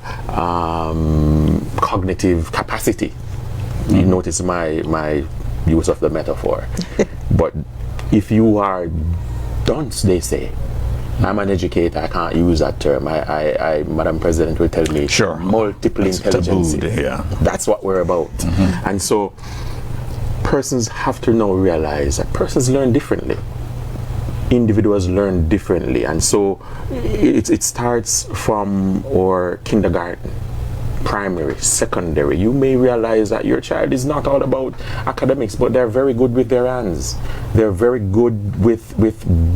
cognitive capacity, you notice my use of the metaphor. But if you are dunce, they say, I'm an educator, I can't use that term. Madam President will tell me, sure, multiple intelligence. Yeah. That's what we're about. And so persons have to now realize that persons learn differently. Individuals learn differently, and so it starts from our kindergarten, primary, secondary. You may realize that your child is not all about academics, but they're very good with their hands. They're very good with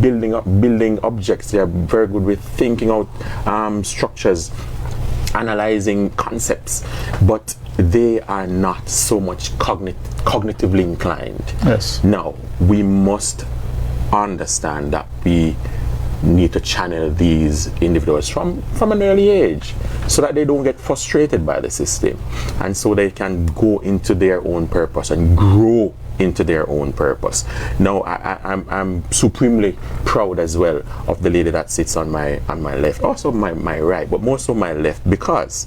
building objects. They're very good with thinking out structures, analyzing concepts, but they are not so much cognitively inclined. Yes. Now, we must understand that we need to channel these individuals from an early age so that they don't get frustrated by the system, and so they can go into their own purpose and grow into their own purpose. Now, I'm supremely proud as well of the lady that sits on my left, also my right, but more so my left, because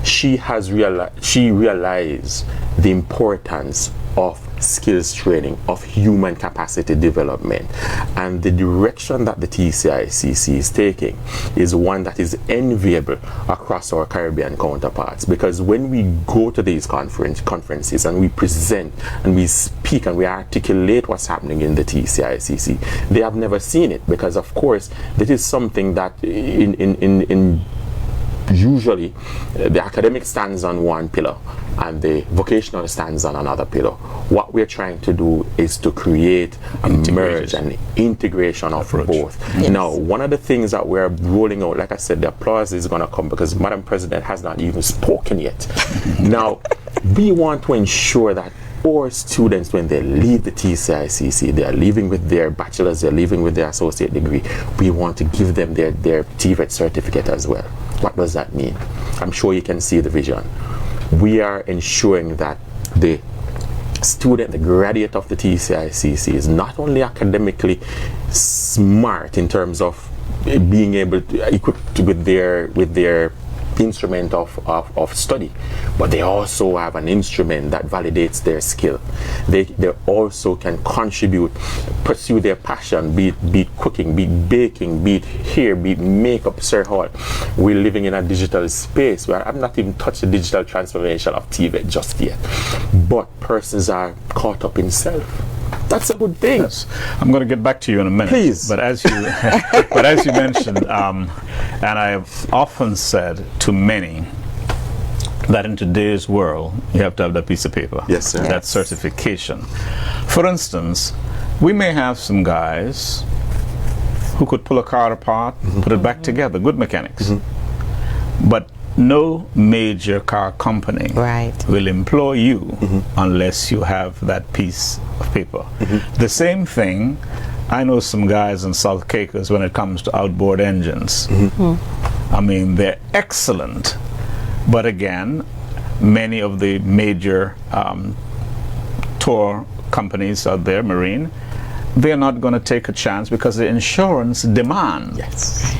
she realized the importance of skills training, of human capacity development, and the direction that the TCICC is taking is one that is enviable across our Caribbean counterparts, because when we go to these conferences and we present and we speak and we articulate what's happening in the TCICC, they have never seen it, because of course that is something that in usually the academic stands on one pillar and the vocational stands on another pillar. What we're trying to do is to create a merge and integration of both. Yes. Now, one of the things that we're rolling out, like I said, the applause is going to come because Madam President has not even spoken yet. Now, we want to ensure that our students, when they leave the TCICC, they are leaving with their bachelor's, they're leaving with their associate degree. We want to give them their TVET certificate as well. What does that mean? I'm sure you can see the vision. We are ensuring that the student, the graduate of the TCICC, is not only academically smart in terms of being able to equipped with their instrument of study, but they also have an instrument that validates their skill. They also can contribute, pursue their passion, be it cooking, be it baking, be it hair, be it makeup. Sir Hall, we're living in a digital space where I've not even touched the digital transformation of TVET just yet, but persons are caught up in self. That's a good thing. Yes. I'm going to get back to you in a minute. Please. But as you mentioned, and I have often said to many that in today's world, you have to have that piece of paper. Yes, sir. That certification. For instance, we may have some guys who could pull a car apart, put it back together, good mechanics. But no major car company will employ you unless you have that piece of paper. The same thing, I know some guys in South Caicos when it comes to outboard engines. I mean, they're excellent, but again, many of the major tour companies out there, marine, they're not going to take a chance because the insurance demands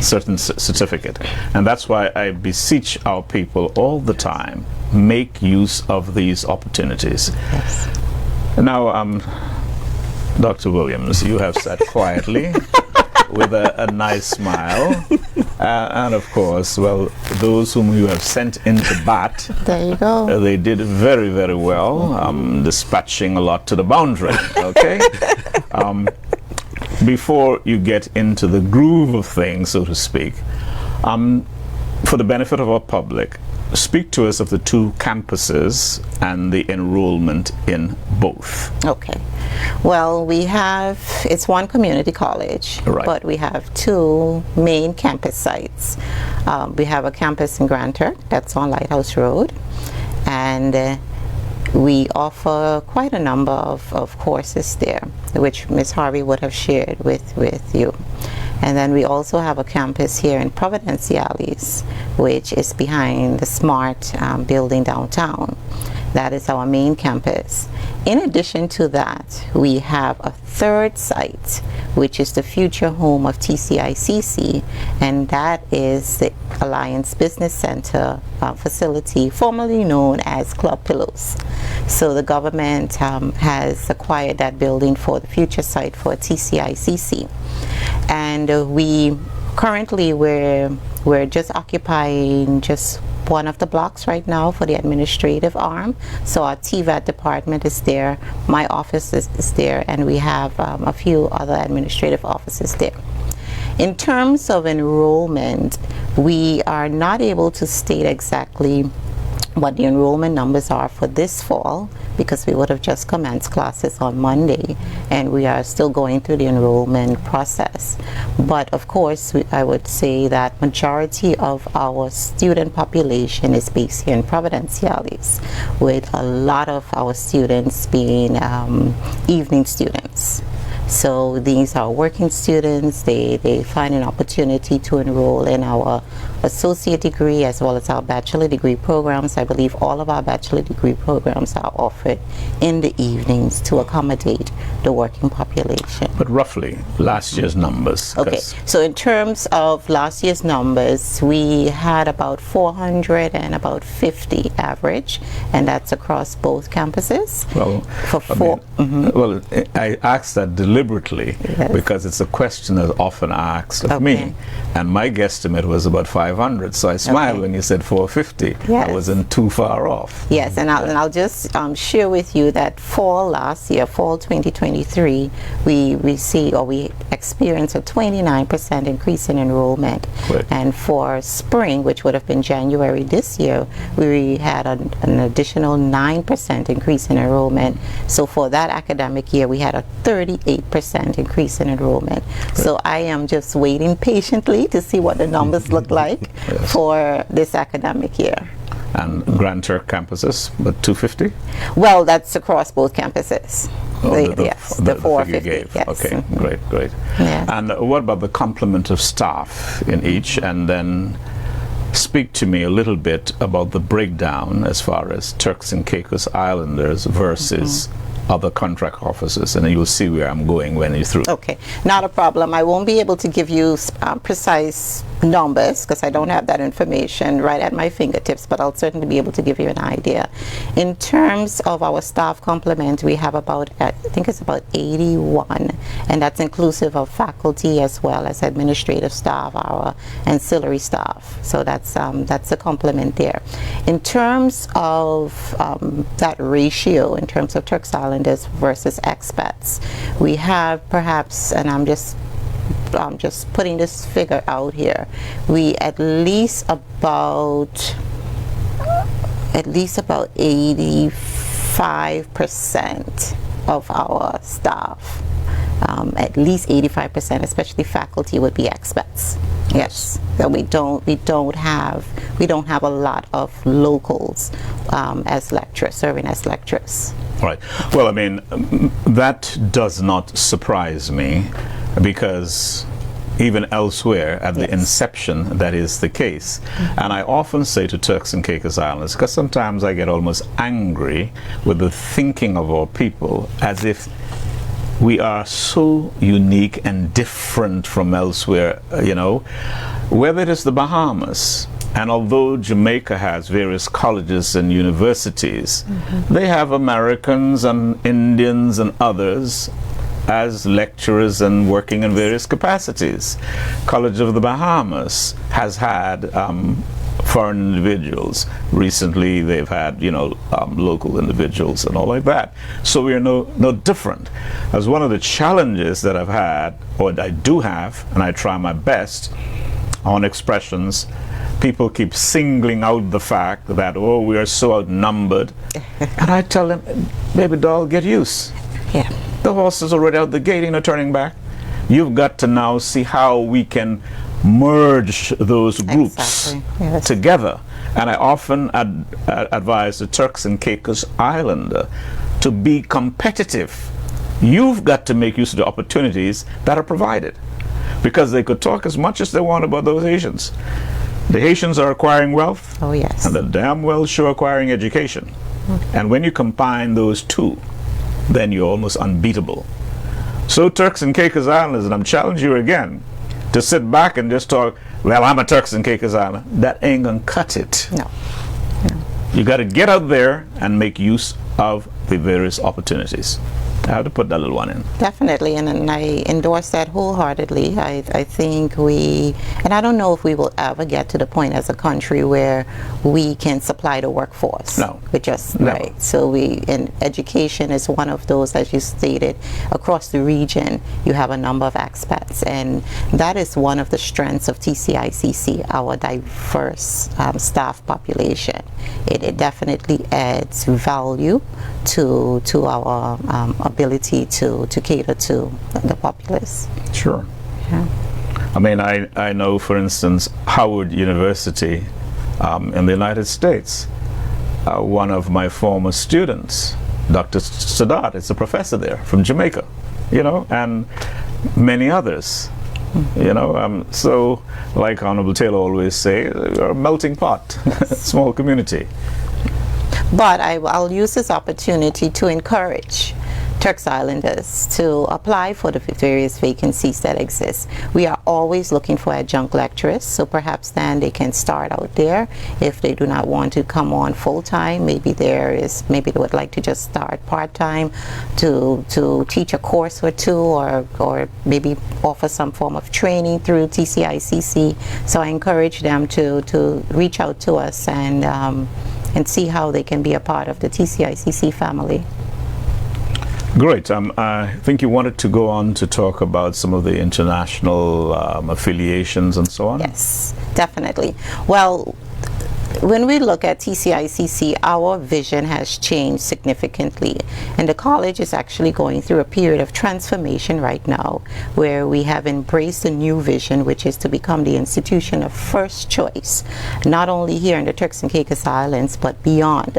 certain certificate. And that's why I beseech our people all the time, make use of these opportunities. Yes. Now, Dr. Williams, you have sat quietly with a nice smile. And of course, well, those whom you have sent into bat, There you go. they did very, very well, dispatching a lot to the boundary, okay? Before you get into the groove of things, so to speak, for the benefit of our public, speak to us of the two campuses and the enrollment in both. Okay. Well, it's one community college, Right. but we have two main campus sites. We have a campus in Grand Turk, that's on Lighthouse Road, and we offer quite a number of courses there, which Ms. Harvey would have shared with you. And then we also have a campus here in Providenciales, which is behind the Smart building downtown. That is our main campus. In addition to that, we have a third site, which is the future home of TCICC, and that is the Alliance Business Center facility, formerly known as Club Pillows. So the government has acquired that building for the future site for TCICC. And we currently, we're just occupying just one of the blocks right now for the administrative arm. So our TVET department is there, my office is there, and we have a few other administrative offices there. In terms of enrollment, we are not able to state exactly what the enrollment numbers are for this fall, because we would have just commenced classes on Monday and we are still going through the enrollment process. But of course, I would say that majority of our student population is based here in Providenciales, with a lot of our students being evening students. So these are working students. They find an opportunity to enroll in our associate degree as well as our bachelor degree programs. I believe all of our bachelor degree programs are offered in the evenings to accommodate the working population. But roughly, last year's numbers. Okay, so in terms of last year's numbers, we had about 450 average, and that's across both campuses. Well, well, I asked that deliberately because it's a question that's often asked of me, and my guesstimate was about 500. So I smiled when you said 450. Yes. I wasn't too far off. Yes, and I'll just share with you that fall last year, fall 2023, we experienced a 29% increase in enrollment. Good. And for spring, which would have been January this year, we had an additional 9% increase in enrollment. So for that academic year, we had a 38% increase in enrollment. Good. So I am just waiting patiently to see what the numbers look like for this academic year. And Grand Turk campuses, but 250? Well, that's across both campuses. Yes, the 450. Yes. Okay, great. Yes. And what about the complement of staff in each? And then speak to me a little bit about the breakdown as far as Turks and Caicos Islanders versus other contract officers, and you'll see where I'm going when you're through. Okay, not a problem. I won't be able to give you precise numbers because I don't have that information right at my fingertips, but I'll certainly be able to give you an idea. In terms of our staff complement, we have about, I think it's about 81, and that's inclusive of faculty as well as administrative staff, our ancillary staff. So that's a complement there. In terms of that ratio, in terms of Turks Islanders versus expats, we have perhaps, and I'm just putting this figure out here, we at least about 85% of our staff, at least 85%, especially faculty, would be expats. Yes, so we don't have a lot of locals as lecturers, serving as lecturers. Right. Well, I mean, that does not surprise me, because even elsewhere at the inception that is the case. And I often say to Turks and Caicos Islanders, because sometimes I get almost angry with the thinking of our people as if we are so unique and different from elsewhere, you know, whether it is the Bahamas. And although Jamaica has various colleges and universities, they have Americans and Indians and others as lecturers and working in various capacities. College of the Bahamas has had foreign individuals. Recently they've had, local individuals and all like that. So we are no different. As one of the challenges that I've had, or I do have, and I try my best on expressions, people keep singling out the fact that, we are so outnumbered. And I tell them, baby doll, get used. Yeah. The horse is already out the gate, turning back. You've got to now see how we can merge those groups together. And I often advise the Turks and Caicos Islander to be competitive. You've got to make use of the opportunities that are provided, because they could talk as much as they want about those Haitians. The Haitians are acquiring wealth, oh yes, and they're damn well sure acquiring education. And when you combine those two, then you're almost unbeatable. So Turks and Caicos Islanders, and I'm challenging you again, to sit back and just talk, well, I'm a Turks and Caicos Islander. That ain't gonna cut it. No. You got to get out there and make use of the various opportunities. I have to put that little one in. Definitely, and I endorse that wholeheartedly. I think and I don't know if we will ever get to the point as a country where we can supply the workforce. No. We're just, No. right. So and education is one of those, as you stated, across the region, you have a number of expats, and that is one of the strengths of TCICC, our diverse staff population. It definitely adds value to our ability to cater to the populace. Sure. Yeah. I mean, I know, for instance, Howard University in the United States. One of my former students, Dr. Sadat, is a professor there from Jamaica, and many others. So like Honorable Taylor always say, you're a melting pot, small community. But I'll use this opportunity to encourage Turks Islanders to apply for the various vacancies that exist. We are always looking for adjunct lecturers, so perhaps then they can start out there. If they do not want to come on full-time, maybe they would like to just start part-time to teach a course or two, or maybe offer some form of training through TCICC. So I encourage them to reach out to us and see how they can be a part of the TCICC family. Great. I think you wanted to go on to talk about some of the international affiliations and so on. Yes, definitely. Well, when we look at TCICC, our vision has changed significantly, and the college is actually going through a period of transformation right now, where we have embraced a new vision, which is to become the institution of first choice, not only here in the Turks and Caicos Islands, but beyond.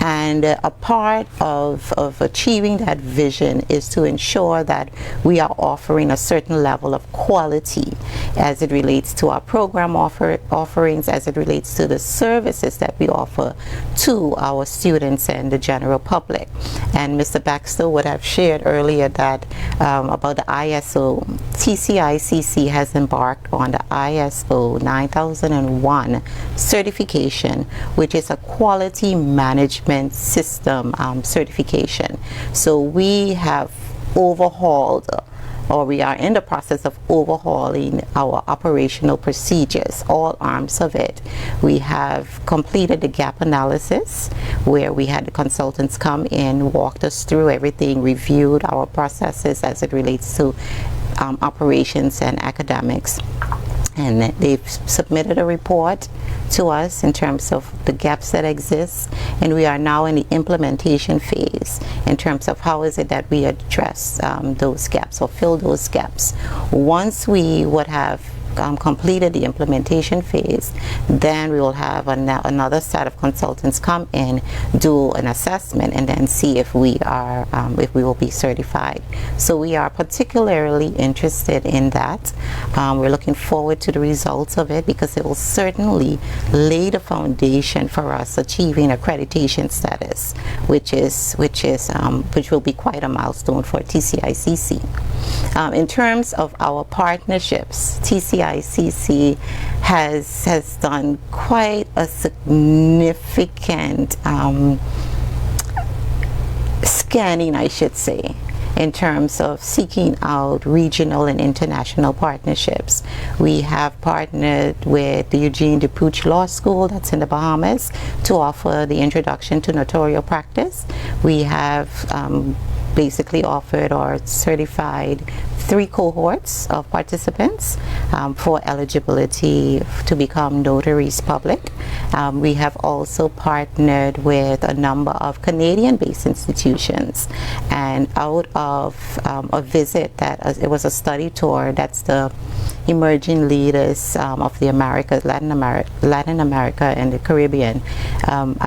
And a part of achieving that vision is to ensure that we are offering a certain level of quality as it relates to our program offerings, as it relates to the services that we offer to our students and the general public. And Mr. Baxter would have shared earlier that about the ISO. TCICC has embarked on the ISO 9001 certification, which is a quality management system certification. So we have overhauled, or we are in the process of overhauling our operational procedures, all arms of it. We have completed the gap analysis, where we had the consultants come in, walked us through everything, reviewed our processes as it relates to operations and academics. And they've submitted a report to us in terms of the gaps that exist, and we are now in the implementation phase in terms of how is it that we address those gaps or fill those gaps. Once we would have completed the implementation phase, then we will have another set of consultants come in, do an assessment, and then see if we are if we will be certified. So we are particularly interested in that. We're looking forward to the results of it, because it will certainly lay the foundation for us achieving accreditation status, which will be quite a milestone for TCICC. In terms of our partnerships, TCICC has done quite a significant scanning, I should say, in terms of seeking out regional and international partnerships. We have partnered with the Eugene DePooch Law School, that's in the Bahamas, to offer the introduction to notarial practice. We have basically offered or certified 3 cohorts of participants for eligibility to become notaries public. We have also partnered with a number of Canadian-based institutions, and out of a visit that it was a study tour, that's the emerging leaders of the Americas, Latin America and the Caribbean.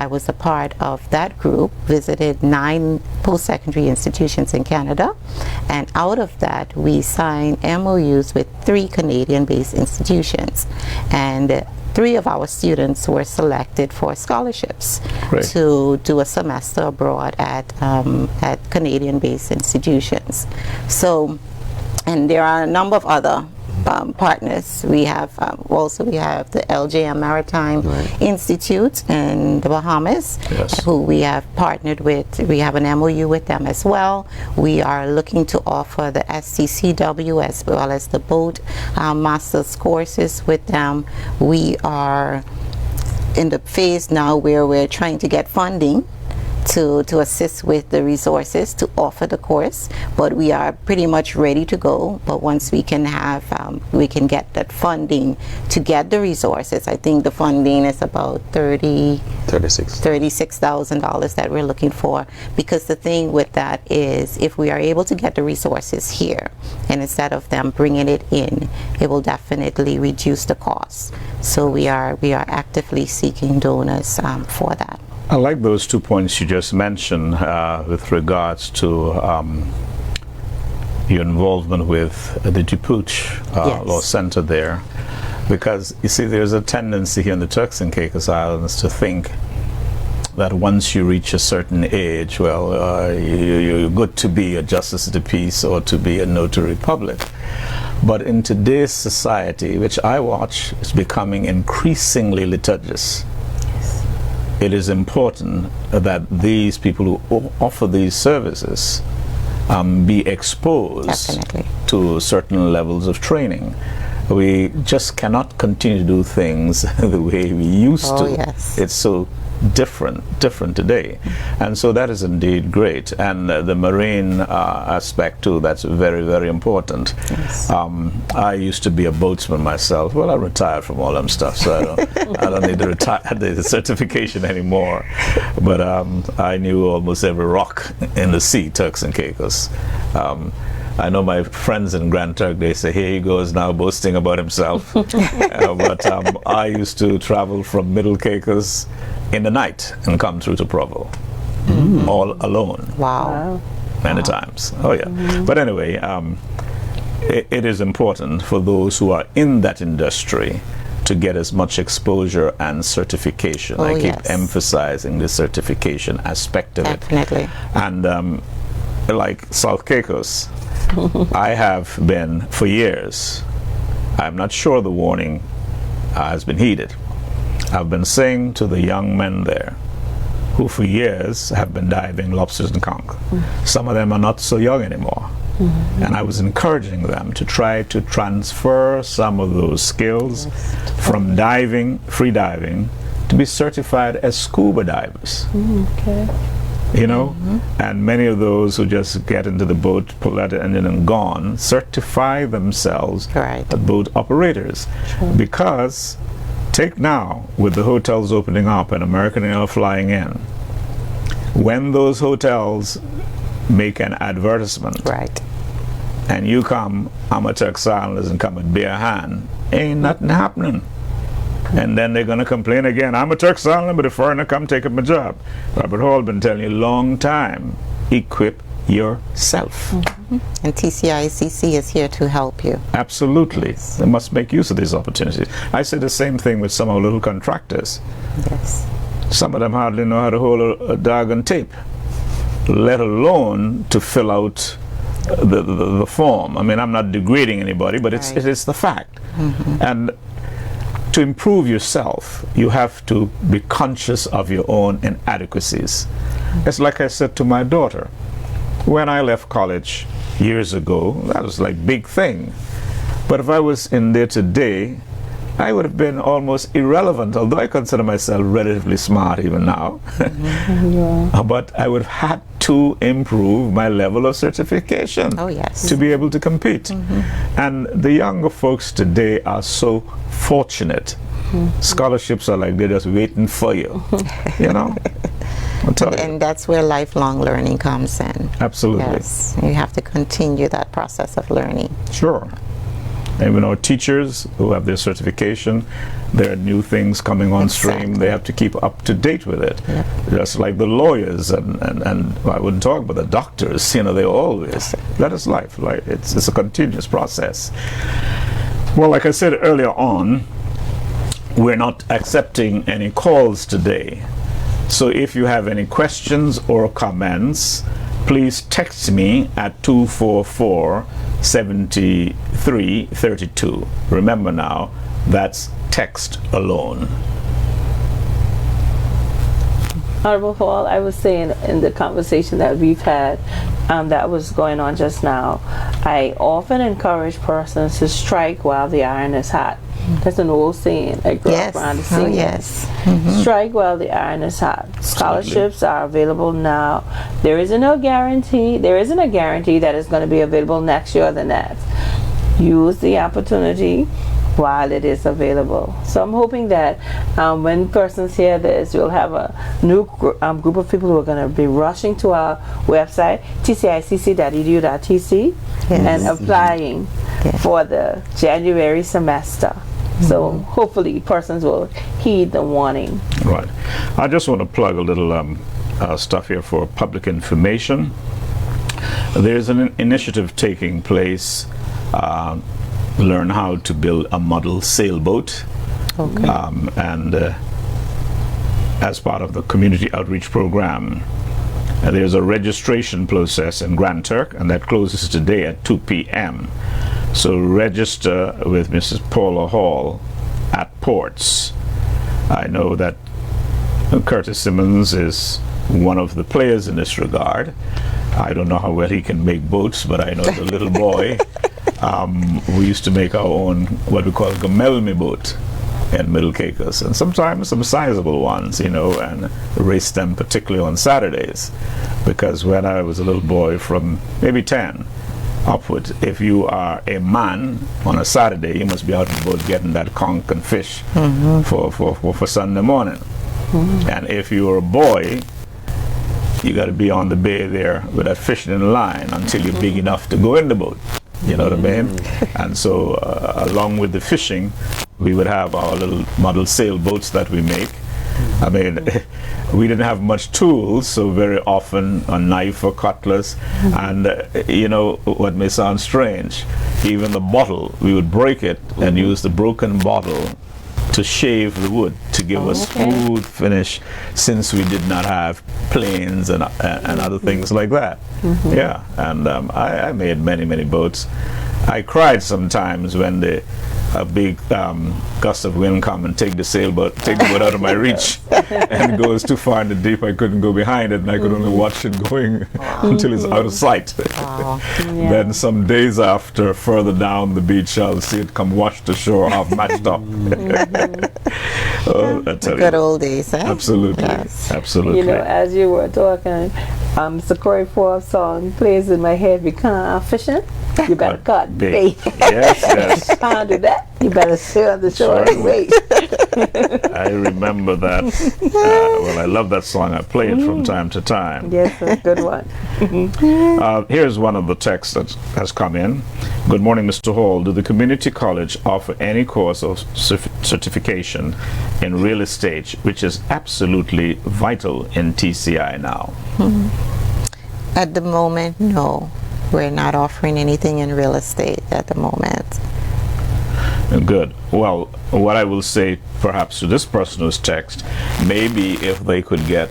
I was a part of that group, visited 9 post-secondary institutions in Canada, and out of that we signed MOUs with 3 Canadian-based institutions, and 3 of our students were selected for scholarships to do a semester abroad at Canadian-based institutions. So, and there are a number of other partners. We have we have the LJM Maritime Institute in the Bahamas, who we have partnered with. We have an MOU with them as well. We are looking to offer the STCW as well as the boat master's courses with them. We are in the phase now where we're trying to get funding to assist with the resources to offer the course, but we are pretty much ready to go. But once we can have we can get that funding to get the resources, I think the funding is about $36,000 that we're looking for, because the thing with that is if we are able to get the resources here and instead of them bringing it in, it will definitely reduce the cost. So we are actively seeking donors for that. I like those 2 points you just mentioned with regards to your involvement with the DePooch Law Center there, because you see there's a tendency here in the Turks and Caicos Islands to think that once you reach a certain age, well, you're good to be a justice of the peace or to be a notary public. But in today's society, which I watch, is becoming increasingly litigious. It is important that these people who offer these services be exposed to certain levels of training. We just cannot continue to do things the way we used to. It's so different today, and so that is indeed great. And the marine aspect too, that's very, very important. I used to be a boatsman myself. Well, I retired from all them stuff, so I don't need the certification anymore, but I knew almost every rock in the sea, Turks and Caicos. I know my friends in Grand Turk, they say, here he goes now boasting about himself. But I used to travel from Middle Caicos in the night and come through to Provo, all alone. Wow. Many times. Oh, yeah. But anyway, it is important for those who are in that industry to get as much exposure and certification. I keep emphasizing the certification aspect of it. And like South Caicos, I have been for years, I'm not sure the warning has been heeded. I've been saying to the young men there who for years have been diving lobsters and conch. Some of them are not so young anymore. And I was encouraging them to try to transfer some of those skills from diving, free diving, to be certified as scuba divers. You know, and many of those who just get into the boat, pull out the engine and gone, certify themselves as boat operators. Because take now, with the hotels opening up and American Air flying in, when those hotels make an advertisement, and you come, I'm a Turks Islanders, and come with bare hand, ain't nothing happening. And then they're going to complain again, I'm a Turks Islander, but a foreigner come take up my job. Robert Hall been telling you a long time, equip yourself. And TCICC is here to help you. Absolutely. They must make use of these opportunities. I say the same thing with some of our little contractors. Some of them hardly know how to hold a doggone tape, let alone to fill out the form. I mean, I'm not degrading anybody, but it is the fact. And to improve yourself, you have to be conscious of your own inadequacies. It's like I said to my daughter, When I left college years ago, that was like big thing. But if I was in there today, I would have been almost irrelevant, although I consider myself relatively smart even now. But I would have had to improve my level of certification to be able to compete. And the younger folks today are so fortunate. Scholarships are like they're just waiting for you, you know? And that's where lifelong learning comes in. Absolutely. Yes, you have to continue that process of learning. Sure. And even our teachers who have their certification, there are new things coming on stream. They have to keep up to date with it. Just like the lawyers and I wouldn't talk about the doctors, you know, they always, that is life. Like it's a continuous process. Well, like I said earlier on, we're not accepting any calls today. So if you have any questions or comments, please text me at 244-7332. Remember now, that's text alone. Honorable Hall, I was saying in the conversation that we've had that was going on just now, I often encourage persons to strike while the iron is hot. That's an old saying. I grew up around the saying. Strike while the iron is hot. Scholarships are available now. There isn't a guarantee that it's going to be available next year or the next. Use the opportunity while it is available. So I'm hoping that when persons hear this, we'll have a new group of people who are going to be rushing to our website, tcicc.edu.tc, and applying for the January semester. So hopefully persons will heed the warning. Right. I just want to plug a little stuff here for public information. There's an initiative taking place, learn how to build a model sailboat. And as part of the community outreach program, there's a registration process in Grand Turk, and that closes today at 2 p.m. So register with Mrs. Paula Hall at Ports. I know that Curtis Simmons is one of the players in this regard. I don't know how well he can make boats, but I know as a little boy, we used to make our own, what we call Gamelmi boat in Middle Caicos, and sometimes some sizable ones, you know, and race them particularly on Saturdays, because when I was a little boy from maybe 10 upward, if you are a man on a Saturday, you must be out on the boat getting that conch and fish for Sunday morning. And if you're a boy, you got to be on the bay there with that fishing in line until you're big enough to go in the boat. You know what I mean? And so along with the fishing, we would have our little model sailboats that we make. I mean, we didn't have much tools, so very often a knife or cutlass, and you know what may sound strange, even the bottle, we would break it and use the broken bottle to shave the wood to give us smooth finish, since we did not have planes and other things like that. Yeah, and I made many boats. I cried sometimes when a big gust of wind come and take the boat out of my reach and goes too far in the deep. I couldn't go behind it, and I could only watch it going until it's out of sight. Then some days after, further down the beach, I'll see it come wash to shore half matched up. Good old days, eh? Absolutely. Yes. Absolutely. You know, as you were talking, Mr. Corey Forbes song plays in my head. We can't fishing. You better cut bait. Yes. Can't do that. You better stay on the shore and wait. I remember that. Well, I love that song. I play it from time to time. Yes, a good one. Here's one of the texts that has come in. Good morning, Mr. Hall. Do the community college offer any course of certification in real estate, which is absolutely vital in TCI now? At the moment, no. We're not offering anything in real estate at the moment. Good. Well, what I will say perhaps to this person who's text, maybe if they could get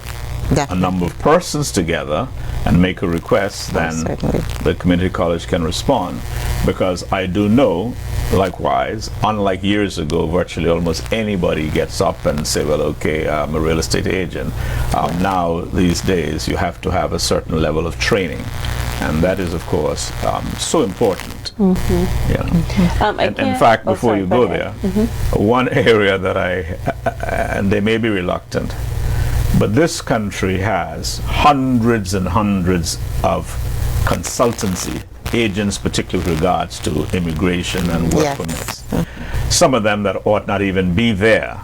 a number of persons together and make a request, then the community college can respond. Because I do know, likewise, unlike years ago, virtually almost anybody gets up and say, well, okay, I'm a real estate agent. Now, these days, you have to have a certain level of training. And that is, of course, so important. Yeah. And in fact, before you go there, one area that and they may be reluctant, but this country has hundreds and hundreds of consultancy agents, particularly with regards to immigration and work permits. Some of them that ought not even be there.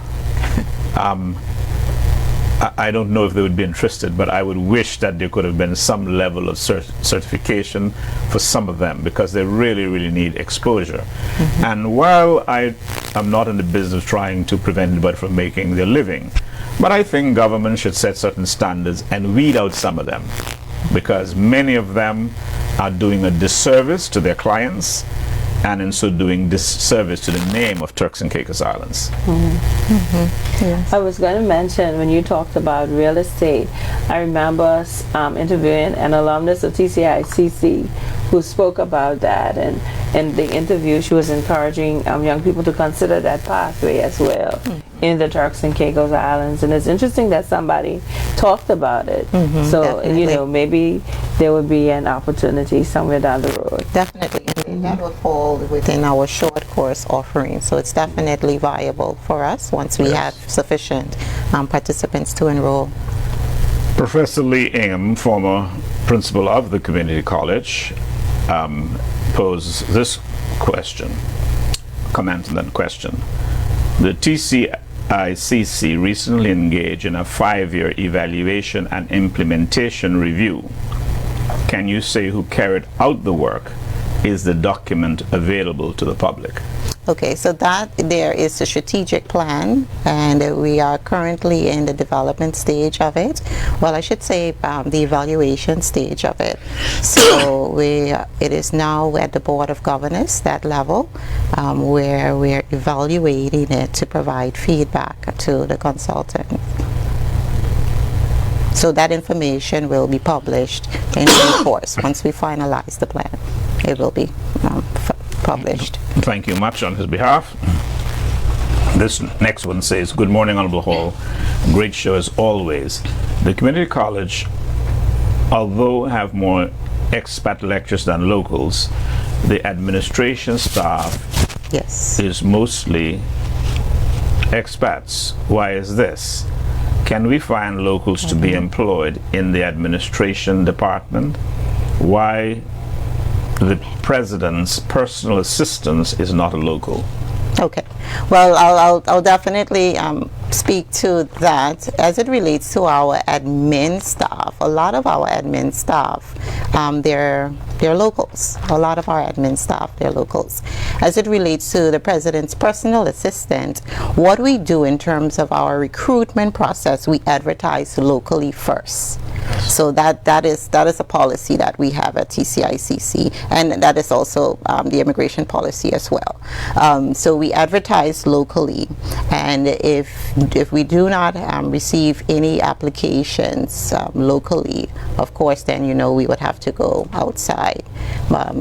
I don't know if they would be interested, but I would wish that there could have been some level of certification for some of them, because they really, really need exposure. And while I am not in the business trying to prevent anybody from making their living, but I think government should set certain standards and weed out some of them, because many of them are doing a disservice to their clients, and in so doing disservice to the name of Turks and Caicos Islands. Yes. I was going to mention, when you talked about real estate, I remember interviewing an alumnus of TCICC who spoke about that, and in the interview she was encouraging young people to consider that pathway as well in the Turks and Caicos Islands. And it's interesting that somebody talked about it. So, definitely. you know, maybe there would be an opportunity somewhere down the road. Definitely. And that would fall within our short course offering. So it's definitely viable for us once we have sufficient participants to enroll. Professor Lee Ingham, former principal of the community college, posed this question, comment on that question. The TCICC recently engaged in a 5-year evaluation and implementation review. Can you say who carried out the work? Is the document available to the public? Okay, so that there is a strategic plan, and we are currently in the development stage of it. Well, I should say the evaluation stage of it. So it is now at the Board of Governors, that level, where we're evaluating it to provide feedback to the consultant. So that information will be published in due course. Once we finalize the plan, it will be published. Thank you much on his behalf. This next one says, good morning, Honorable Hall. Great show as always. The community college, although have more expat lectures than locals, the administration staff is mostly expats. Why is this? Can we find locals to be employed in the administration department? Why the president's personal assistant is not a local? Okay, well, I'll definitely speak to that as it relates to our admin staff. A lot of our admin staff, they're locals. A lot of our admin staff, they're locals. As it relates to the president's personal assistant, what we do in terms of our recruitment process, we advertise locally first. So that is a policy that we have at TCICC, and that is also the immigration policy as well. So we advertise locally, and if we do not receive any applications locally, of course, then we would have to go outside.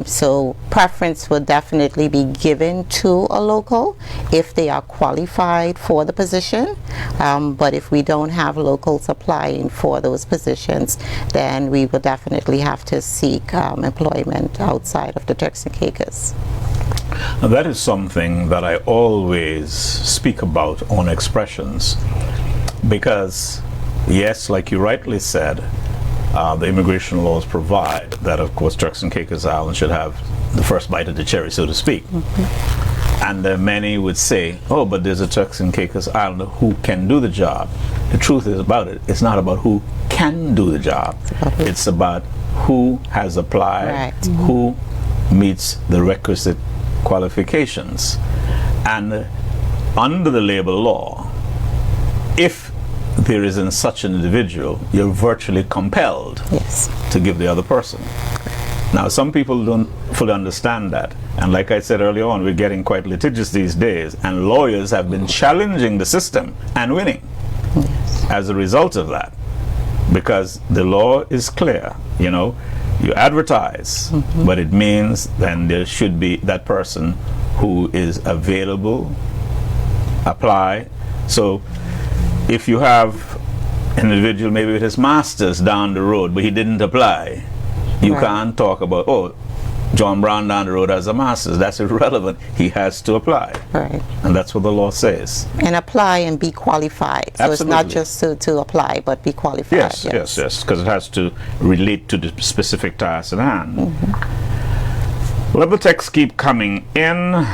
So preference would definitely be given to a local if they are qualified for the position. But if we don't have locals applying for those positions, then we will definitely have to seek employment outside of the Turks and Caicos. Now, that is something that I always speak about on Expressions, because yes, like you rightly said, the immigration laws provide that, of course, Turks and Caicos Island should have the first bite of the cherry, so to speak. And many would say, oh, but there's a Turks and Caicos Islander who can do the job. The truth is about it, it's not about who can do the job. It's about who has applied, who meets the requisite qualifications. And under the labor law, if there isn't such an individual, you're virtually compelled to give the other person. Now, some people don't fully understand that. And like I said earlier on, we're getting quite litigious these days, and lawyers have been challenging the system and winning as a result of that. Because the law is clear, you advertise, but it means then there should be that person who is available, apply. So if you have an individual maybe with his master's down the road, but he didn't apply, You Right. can't talk about, oh, John Brown down the road has a master's. That's irrelevant. He has to apply. Right. And that's what the law says. And apply and be qualified. So it's not Absolutely. just to apply, but be qualified. Yes. Because it has to relate to the specific task at hand. Level texts keep coming in.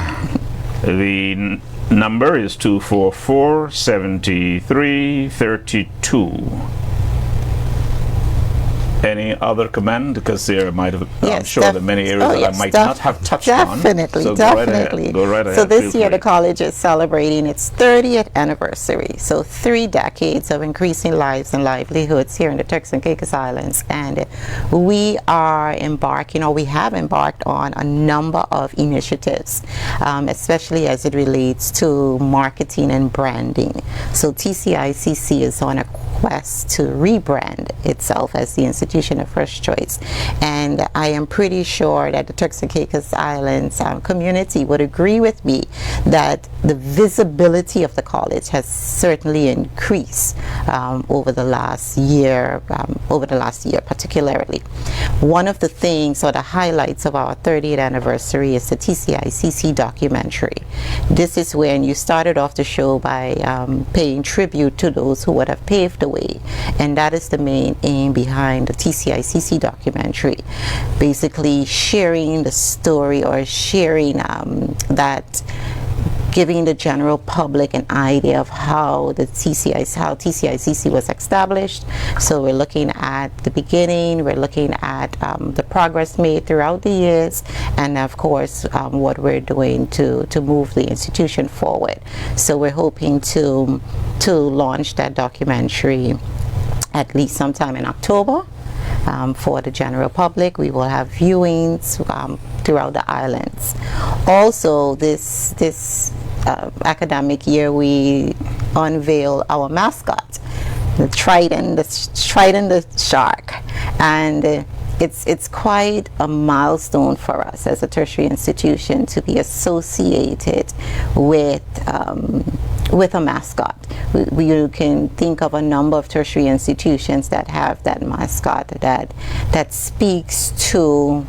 The number is 244-7332. Any other comment? Because there might have, I'm Yes, sure there are many areas that I might not have touched on. Definitely, So definitely. Go right ahead. So this Feel year the free. college is celebrating its 30th anniversary. So 3 decades of increasing lives and livelihoods here in the Turks and Caicos Islands. And we are embarking, or we have embarked on a number of initiatives, especially as it relates to marketing and branding. So TCICC is on a quest to rebrand itself as the institution of first choice, and I am pretty sure that the Turks and Caicos Islands community would agree with me that the visibility of the college has certainly increased over the last year, particularly. One of the things or the highlights of our 30th anniversary is the TCICC documentary. This is when you started off the show by paying tribute to those who would have paved the way, and that is the main aim behind the TCICC documentary, basically sharing the story, or sharing that, giving the general public an idea of how TCICC was established. So we're looking at the beginning, we're looking at the progress made throughout the years, and of course what we're doing to move the institution forward. So we're hoping to launch that documentary at least sometime in October. For the general public. We will have viewings throughout the islands. Also, this academic year, we unveil our mascot, the Trident the shark, and it's quite a milestone for us as a tertiary institution to be associated with a mascot. You can think of a number of tertiary institutions that have that mascot that speaks to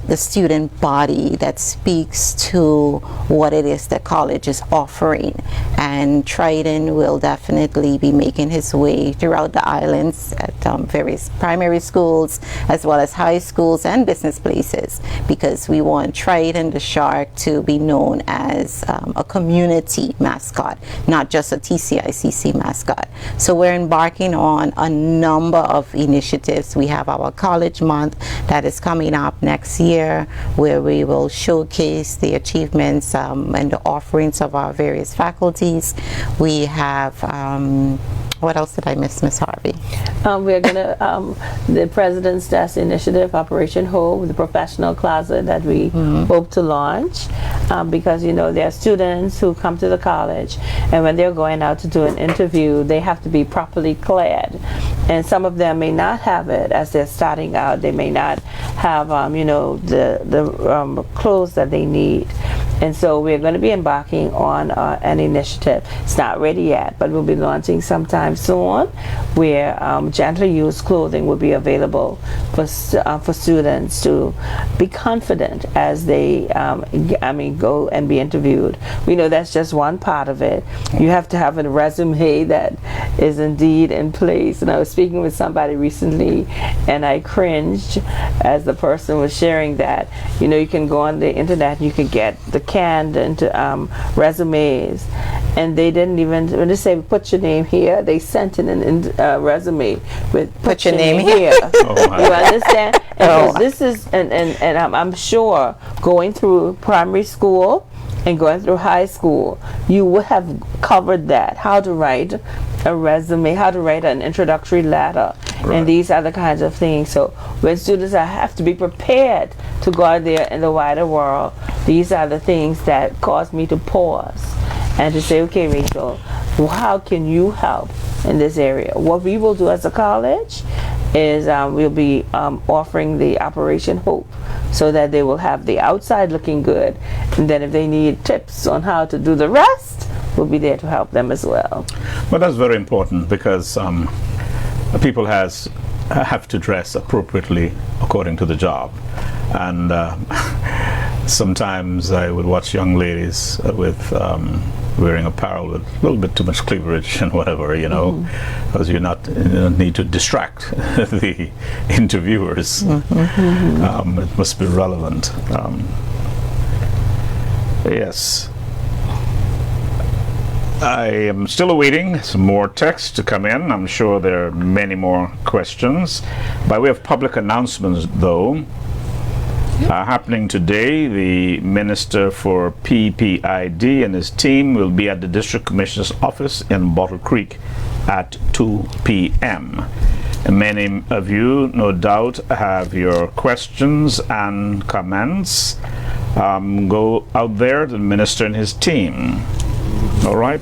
the student body, that speaks to what it is that college is offering. And Trident will definitely be making his way throughout the islands at various primary schools as well as high schools and business places, because we want Trident the shark to be known as a community mascot, not just a TCICC mascot. So we're embarking on a number of initiatives. We have our College Month that is coming up next year, where we will showcase the achievements and the offerings of our various faculties. We have, what else did I miss, Ms. Harvey? We're going to, the President's Desk Initiative, Operation Hope, the professional closet that we hope to launch, because, you know, there are students who come to the college, and when they're going out to do an interview, they have to be properly clad. And some of them may not have it as they're starting out. They may not have, you know, the clothes that they need. And so we're going to be embarking on an initiative. It's not ready yet, but we'll be launching sometime soon, where gently used clothing will be available for students to be confident as they go and be interviewed. We know that's just one part of it. You have to have a resume that is indeed in place. And I was speaking with somebody recently, and I cringed as the person was sharing that. You know, you can go on the internet and you can get the canned into resumes, and they didn't even, when they say put your name here, they sent in a resume with put your name here. Oh, You understand? And so this is, and I'm sure going through primary school and going through high school, you would have covered that, how to write a resume, how to write an introductory letter, and these are the kinds of things. So when students have to be prepared to go out there in the wider world, these are the things that cause me to pause and to say, okay, Rachel, how can you help in this area? What we will do as a college is we'll be offering the Operation Hope, so that they will have the outside looking good, and then if they need tips on how to do the rest, we'll be there to help them as well. But that's very important, because people has have to dress appropriately according to the job. And sometimes I would watch young ladies with wearing apparel with a little bit too much cleavage and whatever, because you don't need to distract the interviewers. It must be relevant. Yes. I am still awaiting some more texts to come in. I'm sure there are many more questions. By way of public announcements, though, happening today, the Minister for PPID and his team will be at the District Commissioner's office in Bottle Creek at 2 p.m. Many of you, no doubt, have your questions and comments. Go out there to the Minister and his team. All right.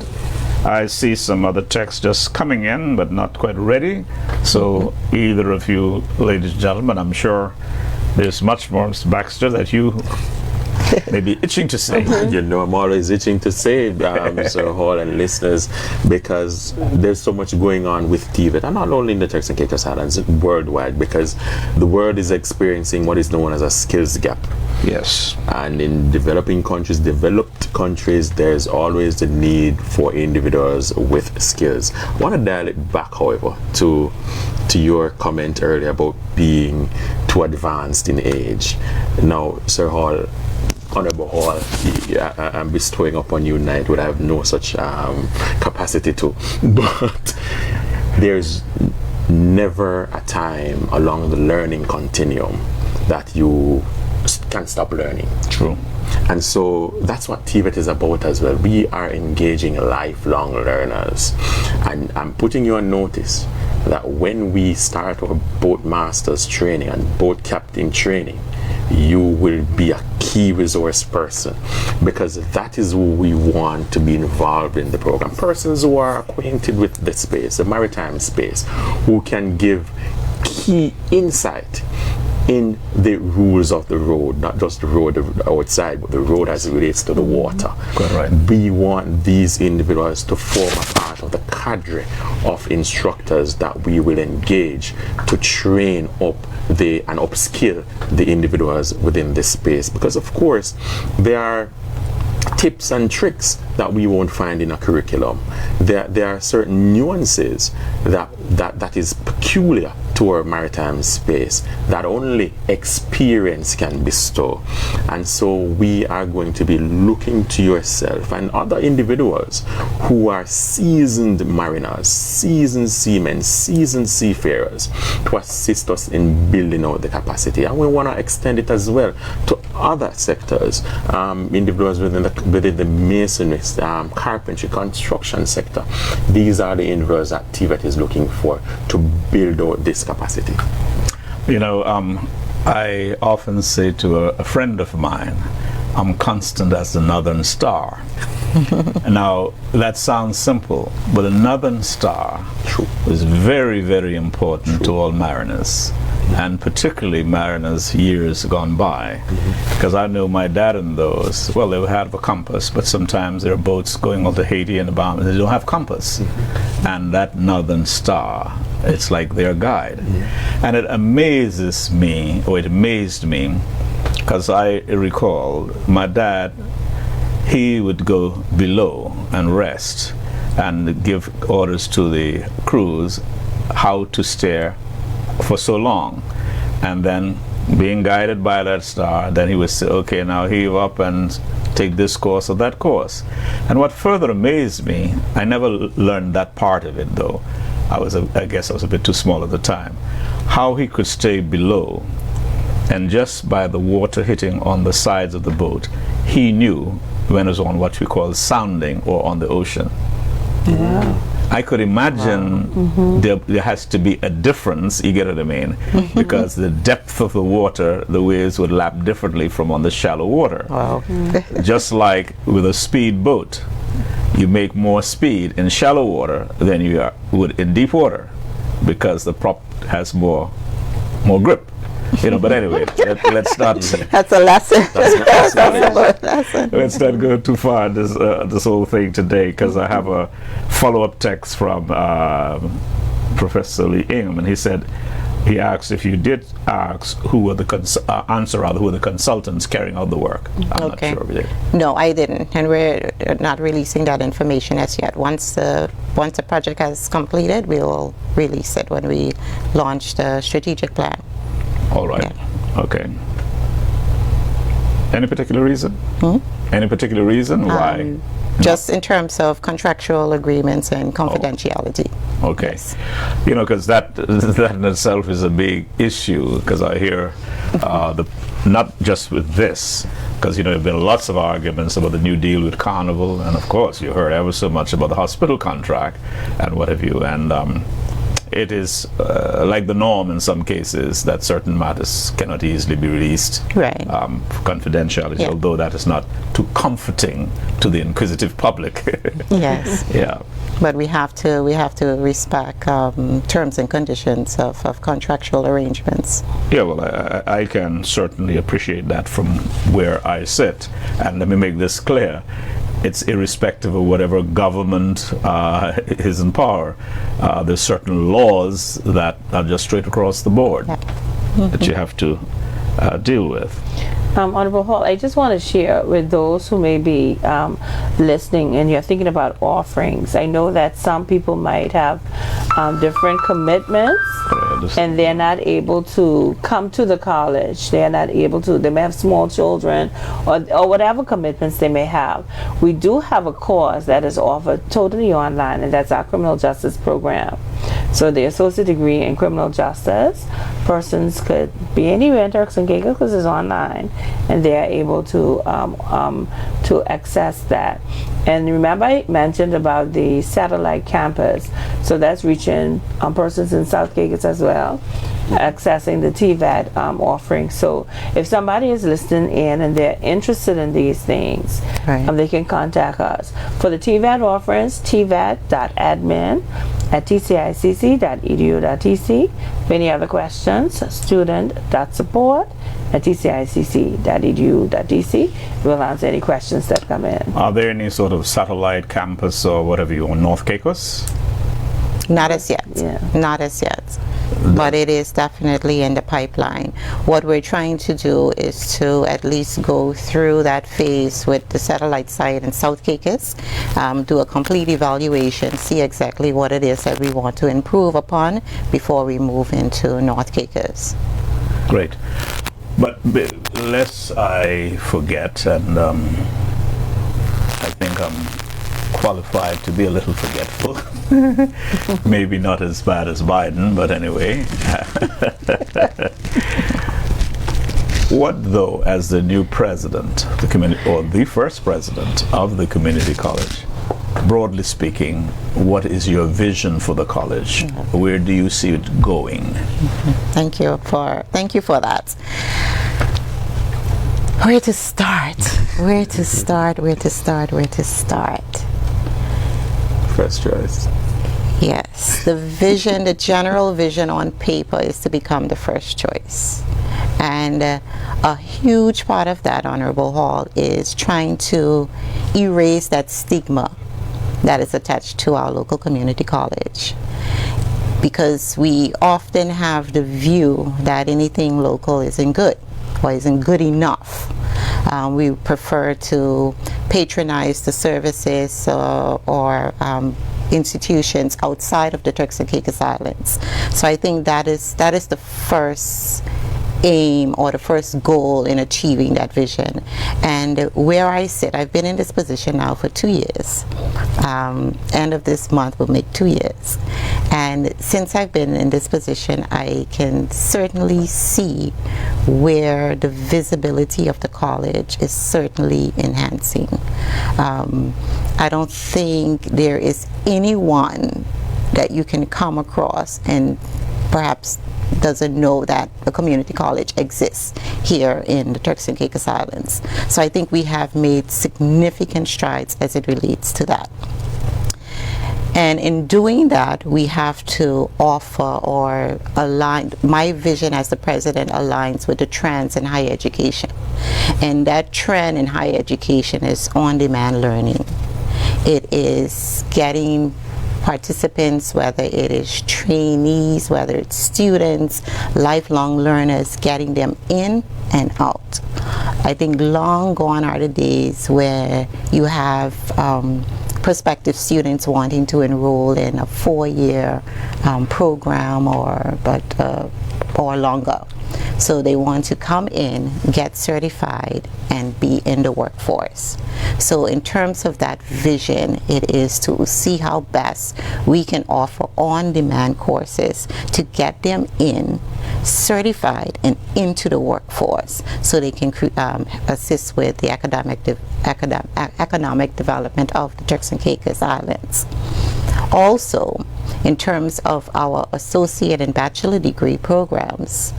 I see some other texts just coming in, but not quite ready. So either of you, ladies and gentlemen, I'm sure there's much more, Mr. Baxter, that you may be itching to say. I'm always itching to say, Sir Hall and listeners, because there's so much going on with TVET, and not only in the Turks and Caicos Islands, worldwide, because the world is experiencing what is known as a skills gap. Yes. And in developed countries, there's always the need for individuals with skills. I want to dial it back, however, to your comment earlier about being too advanced in age. Now, Sir Hall, Honorable Hall, I'm bestowing upon you tonight what I have no such capacity to. But there's never a time along the learning continuum that you can stop learning. True. And so that's what TVET is about as well. We are engaging lifelong learners. And I'm putting you on notice that when we start our boat masters training and boat captain training, you will be a key resource person, because that is who we want to be involved in the program. Persons who are acquainted with the space, the maritime space, who can give key insight in the rules of the road, not just the road outside, but the road as it relates to the water. Quite right. We want these individuals to form a part of the cadre of instructors that we will engage to train up and upskill the individuals within this space. Because of course, there are tips and tricks that we won't find in a curriculum. There are certain nuances that is peculiar to our maritime space that only experience can bestow. And so we are going to be looking to yourself and other individuals who are seasoned mariners, seasoned seamen, seasoned seafarers to assist us in building out the capacity. And we want to extend it as well to other sectors, individuals within the masonry, carpentry, construction sector. These are the individuals that TVET is looking for to build out this capacity. I often say to a friend of mine, I'm constant as the northern star. Now, that sounds simple, but the northern star is very, very important to all mariners, and particularly mariners years gone by, because I know my dad and those, well, they have a compass, but sometimes there are boats going on to Haiti and the Bahamas, they don't have compass. And that northern star, it's like their guide. And it amazes me, or it amazed me, because I recall my dad, he would go below and rest and give orders to the crews how to steer for so long, and then being guided by that star, then he would say, okay, now heave up and take this course or that course. And what further amazed me, I never learned that part of it though, I guess I was a bit too small at the time, how he could stay below, and just by the water hitting on the sides of the boat, he knew when it was on what we call sounding or on the ocean. I could imagine there has to be a difference, you get what I mean, because the depth of the water, the waves would lap differently from on the shallow water. Just like with a speed boat, you make more speed in shallow water than you would in deep water, because the prop has more grip. But anyway, let's not. That's a lesson. That's a lesson. Let's not go too far in this whole thing today, because I have a follow-up text from Professor Lee Ingham, and he said, He asked if you did ask who were the who were the consultants carrying out the work. I'm not sure if you did. No, I didn't, and we're not releasing that information as yet. Once the project has completed, we will release it when we launch the strategic plan. All right. Yeah. Okay. Any particular reason? Any particular reason why? Just in terms of contractual agreements and confidentiality. Okay. Yes. You know, because that in itself is a big issue, because I hear not just with this, because, you know, there have been lots of arguments about the New Deal with Carnival, and of course you heard ever so much about the hospital contract and what have you, and it is like the norm in some cases that certain matters cannot easily be released Right. for confidentiality, Yeah. although that is not too comforting to the inquisitive public. Yes. Yeah. But we have to respect terms and conditions of contractual arrangements. Yeah, well, I can certainly appreciate that from where I sit. And let me make this clear. It's irrespective of whatever government is in power. There's certain laws that are just straight across the board that you have to deal with. Honorable Hall, I just want to share with those who may be listening and you're thinking about offerings. I know that some people might have different commitments and they're not able to come to the college. They're not able to, they may have small children or whatever commitments they may have. We do have a course that is offered totally online, and that's our criminal justice program. So the associate degree in criminal justice, persons could be anywhere in Turks and Caicos because it's online, and they are able to access that. And remember I mentioned about the satellite campus, so that's reaching persons in South Caicos as well, accessing the TVET offering. So if somebody is listening in and they're interested in these things, Right. They can contact us. For the TVET offerings, tvet.admin@tcicc.edu.tc. If any other questions, student.support@tcicc.edu.tc. We'll answer any questions that come in. Are there any sort of satellite campus or whatever you on North Caicos? Not as yet. Yeah. Not as yet. But it is definitely in the pipeline. What we're trying to do is to at least go through that phase with the satellite site in South Caicos, do a complete evaluation, see exactly what it is that we want to improve upon before we move into North Caicos. Great. But lest I forget, and I think I'm qualified to be a little forgetful. Maybe not as bad as Biden, but anyway. What though, as the new president, the community, or the first president of the community college, broadly speaking, what is your vision for the college? Where do you see it going? Thank you for that. Where to start? Where to start? Where to start? Where to start? First choice. Yes, the vision, the general vision on paper is to become the first choice. And a huge part of that, Honorable Hall, is trying to erase that stigma that is attached to our local community college. Because we often have the view that anything local isn't good or isn't good enough. We prefer to patronize the services or institutions outside of the Turks and Caicos Islands. So I think that is the first aim or the first goal in achieving that vision. And where I sit, I've been in this position now for 2 years. End of this month will make 2 years. And since I've been in this position, I can certainly see where the visibility of the college is certainly enhancing. I don't think there is anyone that you can come across and perhaps doesn't know that a community college exists here in the Turks and Caicos Islands. So I think we have made significant strides as it relates to that. And in doing that, we have to offer or align, my vision as the president aligns with the trends in higher education. And that trend in higher education is on-demand learning. It is getting participants, whether it is trainees, whether it's students, lifelong learners, getting them in and out. I think long gone are the days where you have prospective students wanting to enroll in a 4-year program or longer. So they want to come in, get certified, and be in the workforce. So in terms of that vision, it is to see how best we can offer on-demand courses to get them in, certified, and into the workforce so they can assist with the economic development of the Turks and Caicos Islands. Also, in terms of our associate and bachelor degree programs,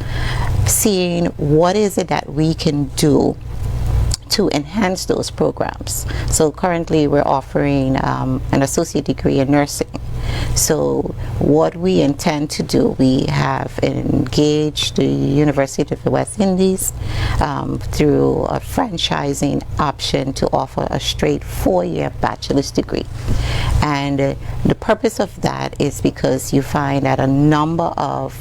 seeing what is it that we can do to enhance those programs. So currently we're offering an associate degree in nursing. So what we intend to do, we have engaged the University of the West Indies through a franchising option to offer a straight 4-year bachelor's degree. And the purpose of that is because you find that a number of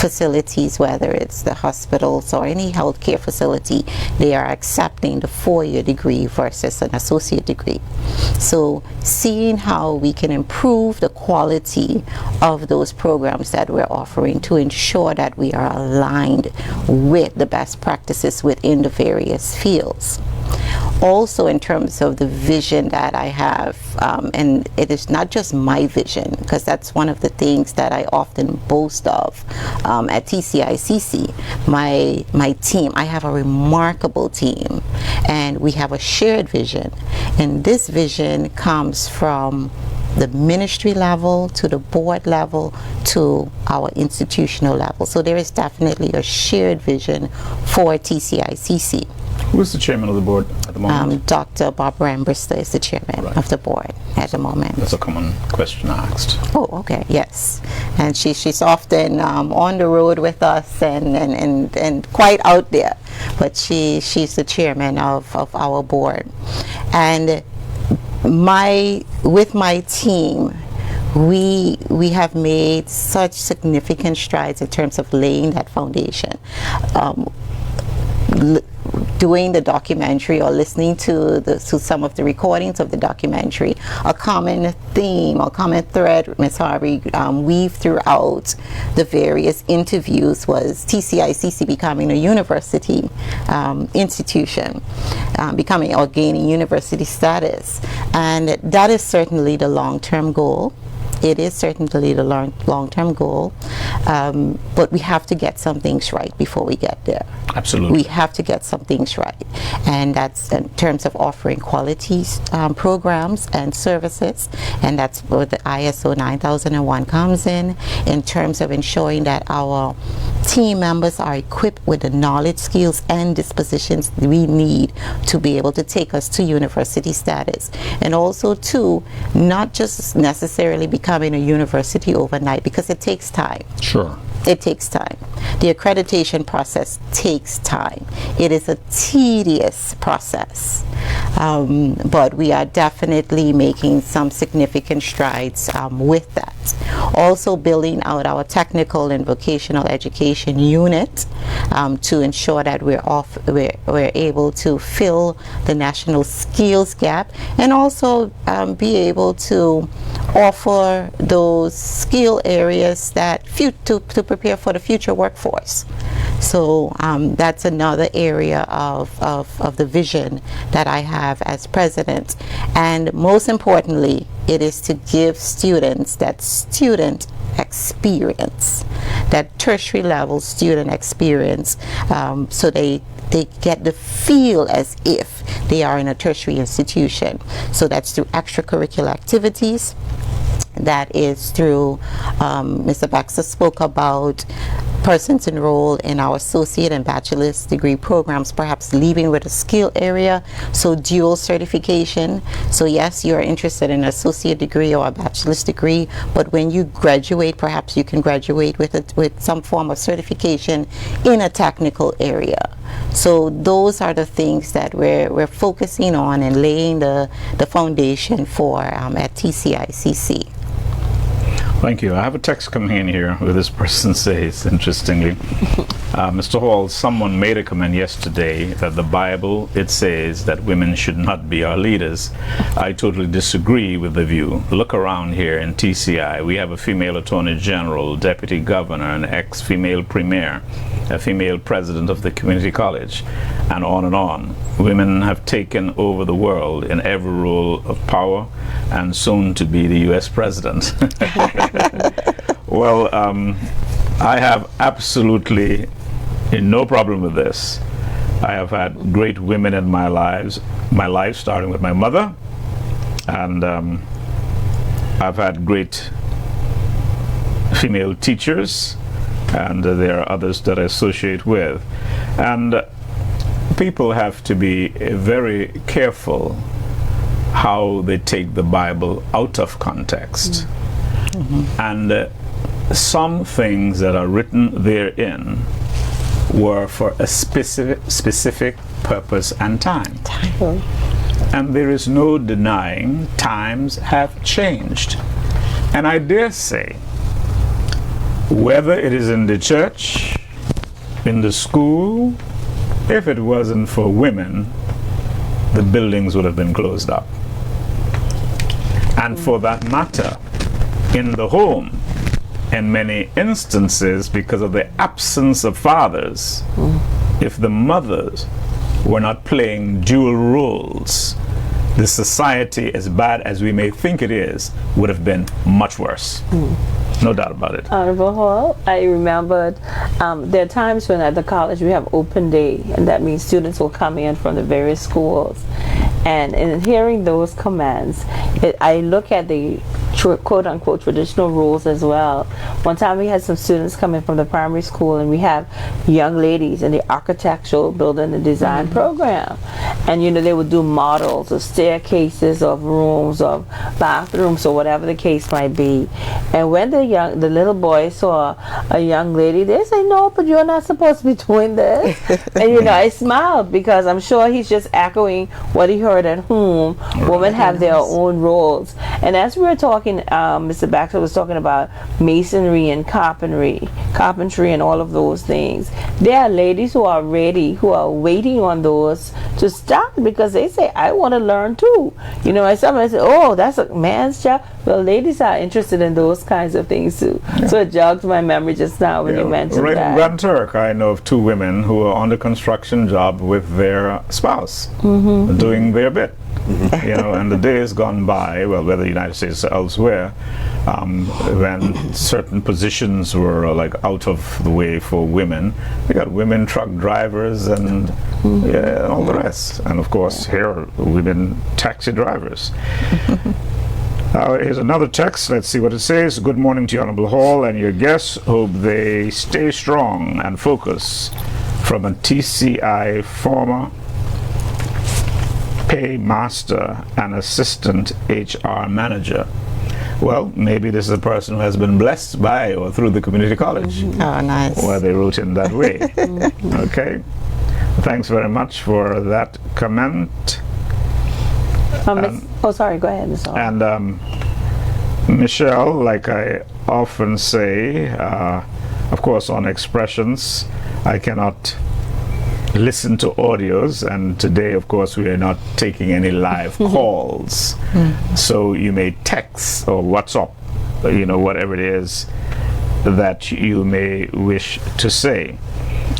facilities, whether it's the hospitals or any healthcare facility, they are accepting the 4-year degree versus an associate degree. So seeing how we can improve the quality of those programs that we're offering to ensure that we are aligned with the best practices within the various fields. Also, in terms of the vision that I have, and it is not just my vision, because that's one of the things that I often boast of at TCICC. My team, I have a remarkable team, and we have a shared vision. And this vision comes from the ministry level to the board level to our institutional level. So there is definitely a shared vision for TCICC. Who is the chairman of the board at the moment? Dr. Barbara Mr. is the chairman of the board at the moment. That's a common question asked. Oh, okay, yes. And she's often on the road with us and quite out there. But she's the chairman of our board. And with my team, we have made such significant strides in terms of laying that foundation. Doing the documentary or listening to some of the recordings of the documentary, a common theme or common thread, Ms. Harvey, weave throughout the various interviews was TCICC becoming a university institution, becoming or gaining university status. And that is certainly the long-term goal. It is certainly the long-term goal, but we have to get some things right before we get there. Absolutely. We have to get some things right, and that's in terms of offering quality programs and services, and that's where the ISO 9001 comes in terms of ensuring that our team members are equipped with the knowledge, skills, and dispositions we need to be able to take us to university status, and also to not just necessarily becoming a university overnight, because it takes time. Sure. It takes time. The accreditation process takes time. It is a tedious process, but we are definitely making some significant strides with that. Also building out our technical and vocational education unit to ensure that we're able to fill the national skills gap, and also be able to offer those skill areas that to prepare for the future workforce. So that's another area of the vision that I have as president. And most importantly, it is to give students that student experience, that tertiary level student experience, so they get the feel as if they are in a tertiary institution. So that's through extracurricular activities. That is through, Mr. Baxter spoke about persons enrolled in our associate and bachelor's degree programs, perhaps leaving with a skill area, so dual certification. So yes, you're interested in an associate degree or a bachelor's degree, but when you graduate, perhaps you can graduate with some form of certification in a technical area. So those are the things that we're focusing on and laying the foundation for at TCICC. Thank you. I have a text coming in here where this person says, interestingly, Mr. Hall, someone made a comment yesterday that the Bible, it says that women should not be our leaders. I totally disagree with the view. Look around here in TCI. We have a female attorney general, deputy governor, an ex-female premier, a female president of the community college, and on and on. Women have taken over the world in every role of power, and soon to be the U.S. president. Well, I have absolutely no problem with this. I have had great women in my life, starting with my mother, and I've had great female teachers, and there are others that I associate with. And people have to be very careful how they take the Bible out of context. And some things that are written therein were for a specific purpose and time. And there is no denying times have changed. And I dare say, whether it is in the church, in the school, if it wasn't for women, the buildings would have been closed up. And for that matter, in the home, in many instances, because of the absence of fathers, if the mothers were not playing dual roles, the society, as bad as we may think it is, would have been much worse. No doubt about it. Honorable Hall, I remembered there are times when at the college we have open day, and that means students will come in from the various schools. And in hearing those commands, I look at the quote-unquote traditional rules as well. One time we had some students coming from the primary school, and we have young ladies in the architectural building and design program, and you know, they would do models of staircases, of rooms, of bathrooms, or whatever the case might be. And when the little boys saw a young lady, they say, "No, but you're not supposed to be doing this." And you know, I smiled, because I'm sure he's just echoing what he heard at home. Women have their own roles. And as we were talking, Mr. Baxter was talking about masonry and carpentry and all of those things. There are ladies who are ready, who are waiting on those to start, because they say, "I want to learn too." You know, and somebody said, "Oh, that's a man's job." Well, ladies are interested in those kinds of things too. Yeah. So it jogged my memory just now when you mentioned that. Right in Turks, I know of two women who are on the construction job with their spouse, doing their bit. You know, and the days gone by, well, whether the United States or elsewhere, when certain positions were like out of the way for women, we got women truck drivers and all the rest. And of course, here, women taxi drivers. Here's another text. Let's see what it says. Good morning to you, Honorable Hall, and your guests. Hope they stay strong and focused. From a TCI former paymaster and assistant HR manager. Well, maybe this is a person who has been blessed by or through the community college. Oh, nice. Where they wrote in that way. Okay. Thanks very much for that comment. Sorry, go ahead, Mr. Hall. And Michelle, like I often say, of course, on expressions, I cannot listen to audios, and today, of course, we are not taking any live calls. So you may text or WhatsApp, you know, whatever it is that you may wish to say.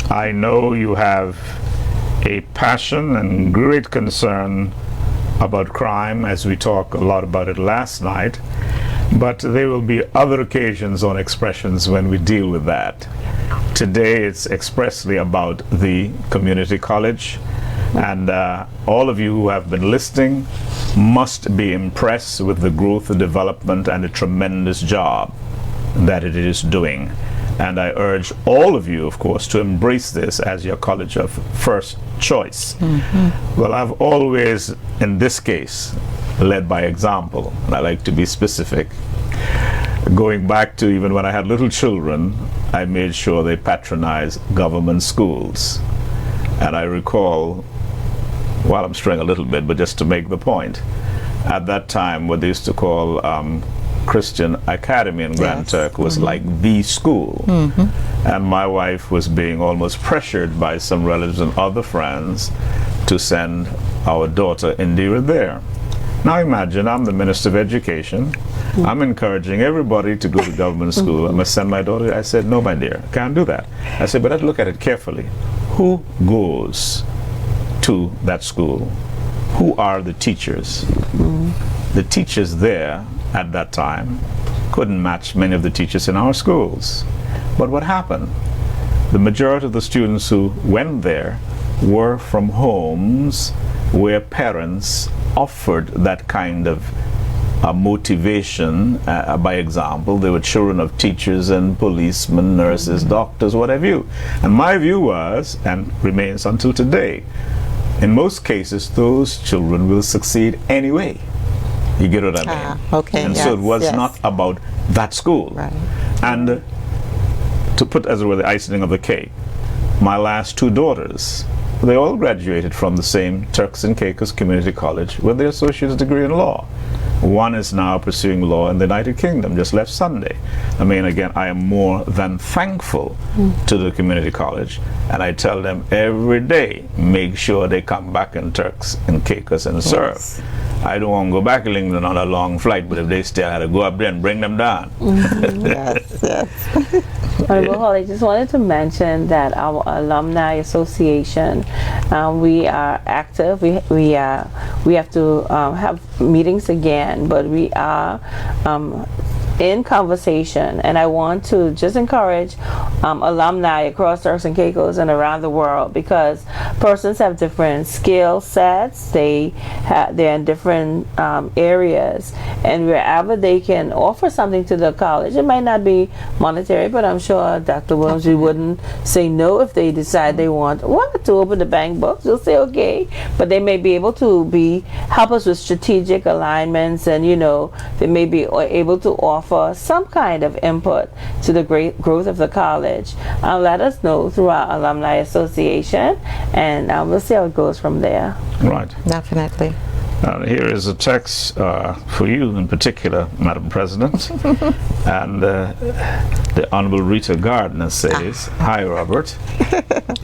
I know you have a passion and great concern about crime, as we talked a lot about it last night, but there will be other occasions on expressions when we deal with that. Today it's expressly about the community college, and all of you who have been listening must be impressed with the growth, the development, and the tremendous job that it is doing. And I urge all of you, of course, to embrace this as your college of first choice. Well, I've always, in this case, led by example, and I like to be specific. Going back to even when I had little children, I made sure they patronized government schools. And I recall, well, I'm straying a little bit, but just to make the point, at that time, what they used to call Christian Academy in Grand Turk was like the school. And my wife was being almost pressured by some relatives and other friends to send our daughter Indira there. Now imagine, I'm the Minister of Education. I'm encouraging everybody to go to government school. I must send my daughter. I said, no, my dear, can't do that. I said, but I'd look at it carefully. Who goes to that school? Who are the teachers? The teachers there at that time couldn't match many of the teachers in our schools. But what happened? The majority of the students who went there were from homes where parents offered that kind of motivation. By example, they were children of teachers and policemen, nurses, doctors, what have you. And my view was, and remains until today, in most cases those children will succeed anyway. You get what I mean? Okay. And so it was not about that school. Right. And to put, as it were, the icing of the cake, my last two daughters, they all graduated from the same Turks and Caicos Community College with their associate's degree in law. One is now pursuing law in the United Kingdom, just left Sunday. I mean, again, I am more than thankful to the community college, and I tell them every day, make sure they come back in Turks and Caicos and serve. I don't want to go back to England on a long flight, but if they still had to go up there and bring them down. Honorable Hall, I just wanted to mention that our Alumni Association, we are active. We have to have meetings again, but we are in conversation, and I want to just encourage alumni across Turks and Caicos and around the world, because persons have different skill sets. They're in different areas, and wherever they can offer something to the college, it might not be monetary, but I'm sure Dr. Williams, we wouldn't say no if they decide they want to open the bank books. We'll say okay, but they may be able to help us with strategic alignments, and they may be able to offer some kind of input to the great growth of the college. Let us know through our Alumni Association, and we'll see how it goes from there. Right. Definitely. Here is a text for you in particular, Madam President. And the Honorable Rita Gardner says, Hi, Robert.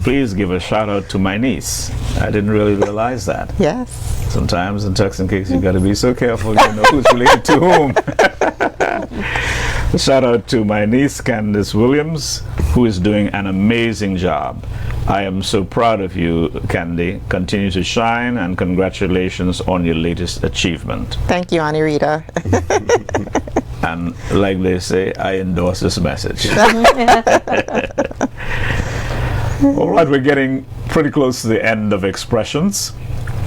Please give a shout out to my niece. I didn't really realize that. Yes. Sometimes in Turks and Caicos, you got to be so careful, you know who's related to whom. Shout out to my niece, Candace Williams, who is doing an amazing job. I am so proud of you, Candy. Continue to shine, and congratulations on your latest achievement. Thank you, Auntie Rita. And like they say, I endorse this message. All right, we're getting pretty close to the end of expressions.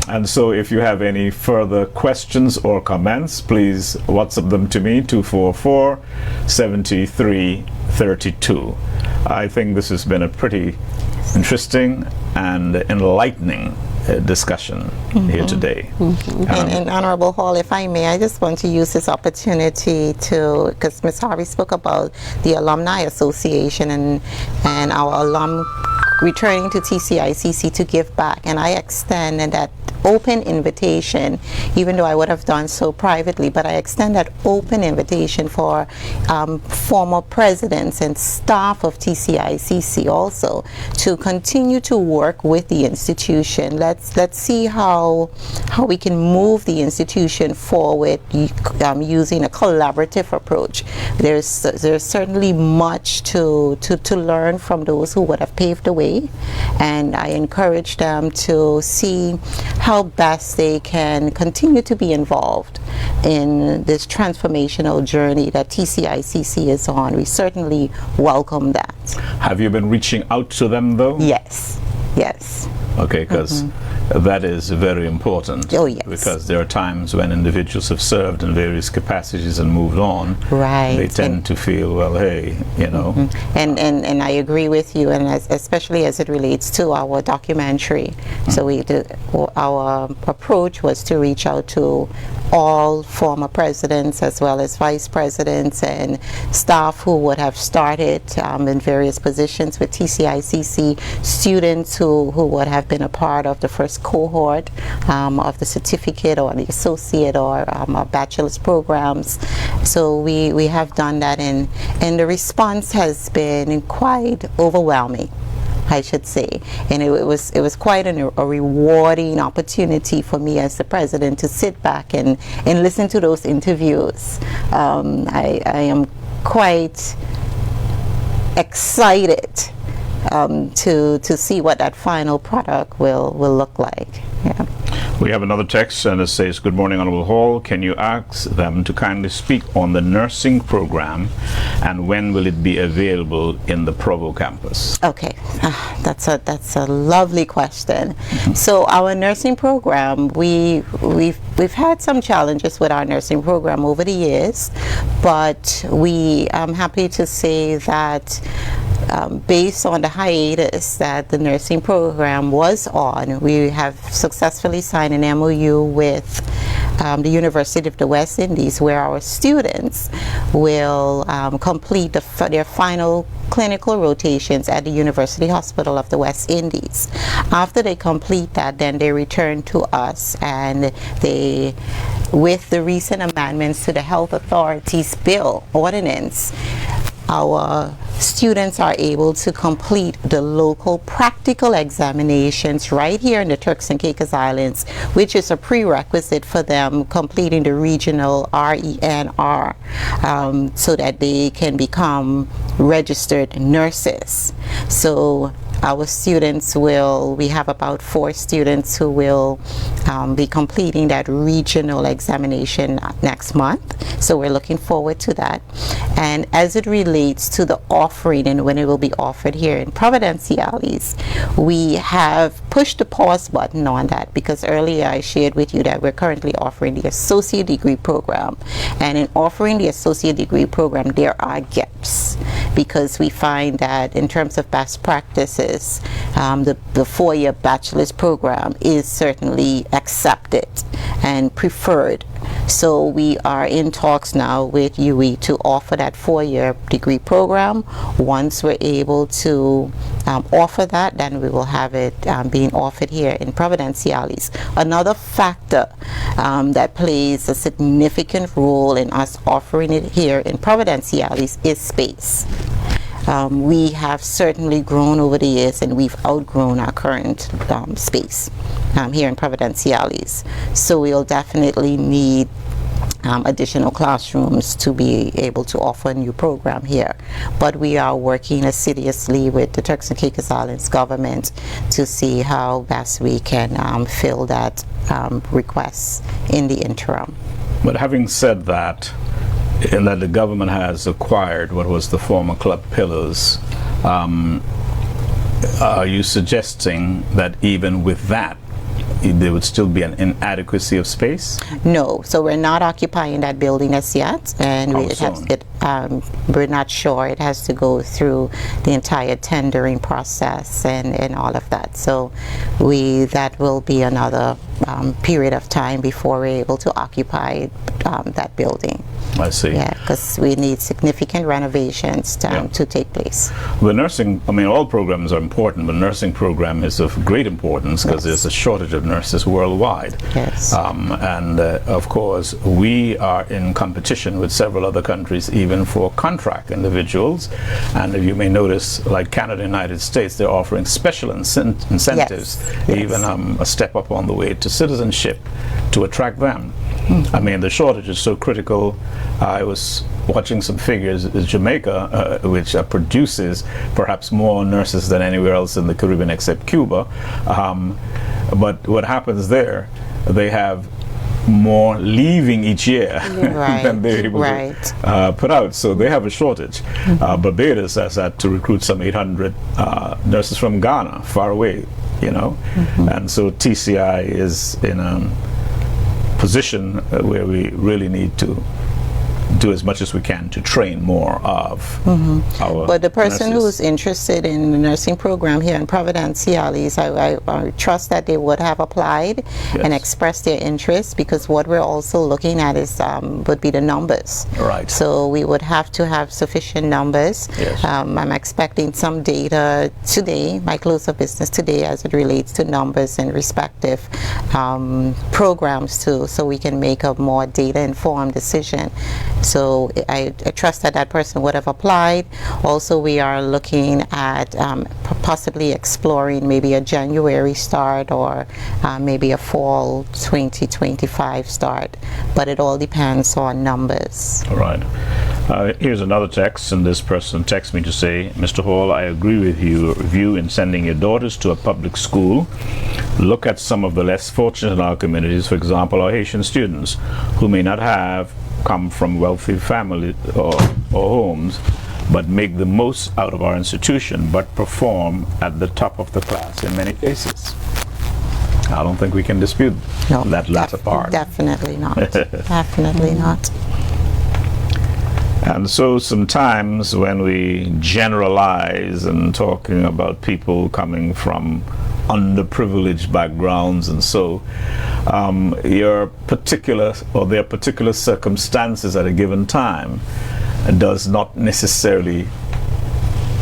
And so if you have any further questions or comments, please WhatsApp them to me, 244-7332. I think this has been a pretty interesting and enlightening discussion here today. And Honorable Hall, if I may, I just want to use this opportunity to, because Ms. Harvey spoke about the Alumni Association and our alum returning to TCICC to give back, and I extend that open invitation, even though I would have done so privately, but I extend that open invitation for former presidents and staff of TCICC also to continue to work with the institution. Let's see how we can move the institution forward using a collaborative approach. There's certainly much to learn from those who would have paved the way, and I encourage them to see how best they can continue to be involved in this transformational journey that TCICC is on. We certainly welcome that. Have you been reaching out to them though? Yes. Okay, because that is very important. Oh, yes. Because there are times when individuals have served in various capacities and moved on. Right. They tend to feel, well, hey, you know. And I agree with you, and especially as it relates to our documentary. So our approach was to reach out to all former presidents as well as vice presidents and staff who would have started in various positions with TCICC, students who would have been a part of the first cohort of the certificate or the associate or bachelor's programs. So we have done that, and the response has been quite overwhelming, I should say, and it was quite a rewarding opportunity for me as the president to sit back and listen to those interviews. I am quite excited to see what that final product will look like. Yeah. We have another text, and it says, "Good morning, Honorable Hall. Can you ask them to kindly speak on the nursing program, and when will it be available in the Provo campus?" Okay, that's a lovely question. So our nursing program, we've had some challenges with our nursing program over the years, but I'm happy to say that based on the hiatus that the nursing program was on, we have successfully signed an MOU with the University of the West Indies, where our students will complete their final clinical rotations at the University Hospital of the West Indies. After they complete that, then they return to us, and with the recent amendments to the Health Authorities Bill ordinance, our students are able to complete the local practical examinations right here in the Turks and Caicos Islands, which is a prerequisite for them completing the regional RENR, so that they can become registered nurses. So our students we have about 4 students who will be completing that regional examination next month. So we're looking forward to that. And as it relates to the offering and when it will be offered here in Providenciales, we have pushed the pause button on that, because earlier I shared with you that we're currently offering the associate degree program. And in offering the associate degree program, there are gaps, because we find that in terms of best practices, the 4-year bachelor's program is certainly accepted and preferred. So we are in talks now with UE to offer that 4-year degree program. Once we're able to offer that, then we will have it being offered here in Providenciales. Another factor that plays a significant role in us offering it here in Providenciales is space. We have certainly grown over the years, and we've outgrown our current space here in Providenciales. So we'll definitely need additional classrooms to be able to offer a new program here. But we are working assiduously with the Turks and Caicos Islands government to see how best we can fill that request in the interim. But having said that, in that the government has acquired what was the former club pillars, are you suggesting that even with that, there would still be an inadequacy of space? No, so we're not occupying that building as yet, and we're not sure. It has to go through the entire tendering process and all of that. So that will be another period of time before we're able to occupy that building. I see. Yeah, because we need significant renovations to take place. The nursing, all programs are important, but nursing program is of great importance because there's a shortage of nurses worldwide. Yes. Of course, we are in competition with several other countries, even for contract individuals. And you may notice, like Canada and the United States, they're offering special incentives, even a step up on the way to citizenship to attract them. The shortage is so critical. I was watching some figures. Jamaica, which produces perhaps more nurses than anywhere else in the Caribbean except Cuba. But what happens there, they have more leaving each year than they're able to put out. So they have a shortage. Barbados has had to recruit some 800 nurses from Ghana, far away. you know. And so TCI is in a position where we really need to do as much as we can to train more of our But the person nurses. who's interested in the nursing program here in Providence, Cialis, I trust that they would have applied and expressed their interest, because what we're also looking at is would be the numbers. Right. So we would have to have sufficient numbers. Yes. I'm expecting some data today, my close of business today, as it relates to numbers and respective programs too, so we can make a more data-informed decision. So I trust that that person would have applied. Also, we are looking at possibly exploring maybe a January start or maybe a fall 2025 start, but it all depends on numbers. All right. Here's another text, and this person texts me to say, Mr. Hall, I agree with your view in sending your daughters to a public school. Look at some of the less fortunate in our communities, for example, our Haitian students who may not have come from wealthy families or homes, but make the most out of our institution, but perform at the top of the class in many cases. I don't think we can dispute that latter part. Definitely not. Definitely not. And so sometimes when we generalize and talking about people coming from underprivileged backgrounds, and so your particular or their particular circumstances at a given time does not necessarily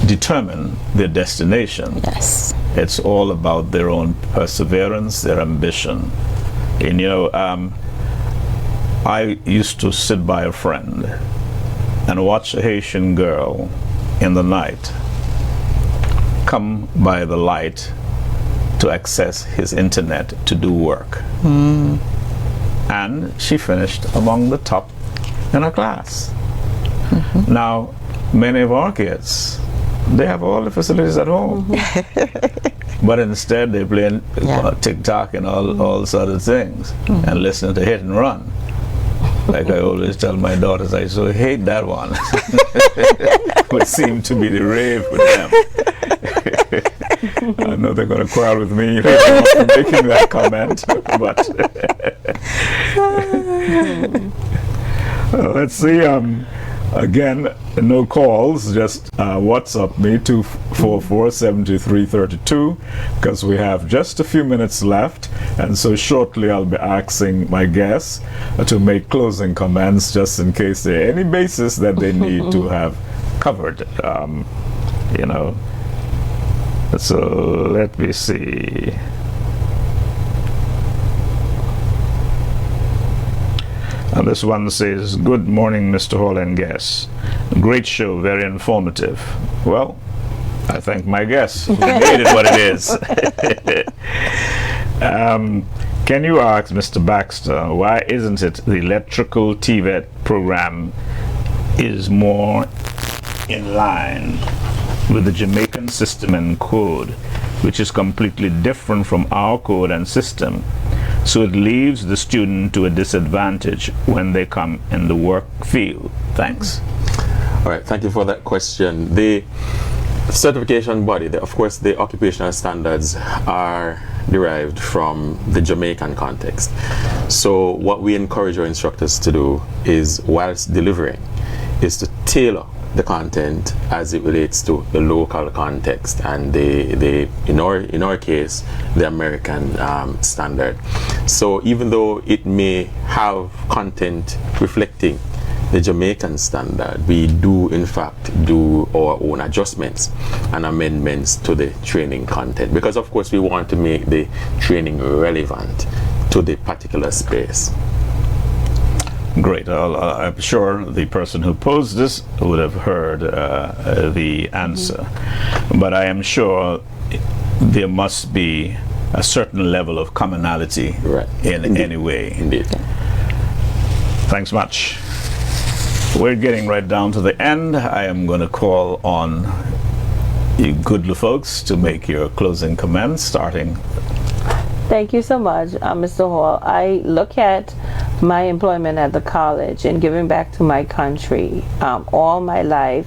determine their destination. Yes. It's all about their own perseverance, their ambition. And you know, I used to sit by a friend and watch a Haitian girl in the night come by the light to access his internet to do work. And she finished among the top in her class. Now, many of our kids, they have all the facilities at home. But instead they play TikTok and all sort of things and listen to Hit and Run. Like I always tell my daughters, I so hate that one. Would seem to be the rave for them. I know they're going to quarrel with me for making that comment, but let's see. Again, no calls, just WhatsApp me 244-7332, because we have just a few minutes left, and so shortly I'll be asking my guests to make closing comments, just in case there are any bases that they need to have covered. You know, so let me see. And this one says, good morning, Mr. Hall and guests. Great show, very informative. Well, I thank my guests who made it what it is. Can you ask Mr. Baxter, why isn't it the electrical TVET program is more in line with the Jamaican system and code, which is completely different from our code and system? So it leaves the student to a disadvantage when they come in the work field. Thanks. All right, thank you for that question. The certification body, of course, the occupational standards are derived from the Jamaican context. So what we encourage our instructors to do is, whilst delivering, is to tailor the content as it relates to the local context and in our case the American standard. So even though it may have content reflecting the Jamaican standard, we do in fact do our own adjustments and amendments to the training content, because of course we want to make the training relevant to the particular space. Great. I'm sure the person who posed this would have heard the answer. But I am sure there must be a certain level of commonality in any way. Indeed. Thanks much. We're getting right down to the end. I am going to call on you good folks to make your closing comments, starting. Thank you so much, Mr. Hall. I look at my employment at the college and giving back to my country. All my life,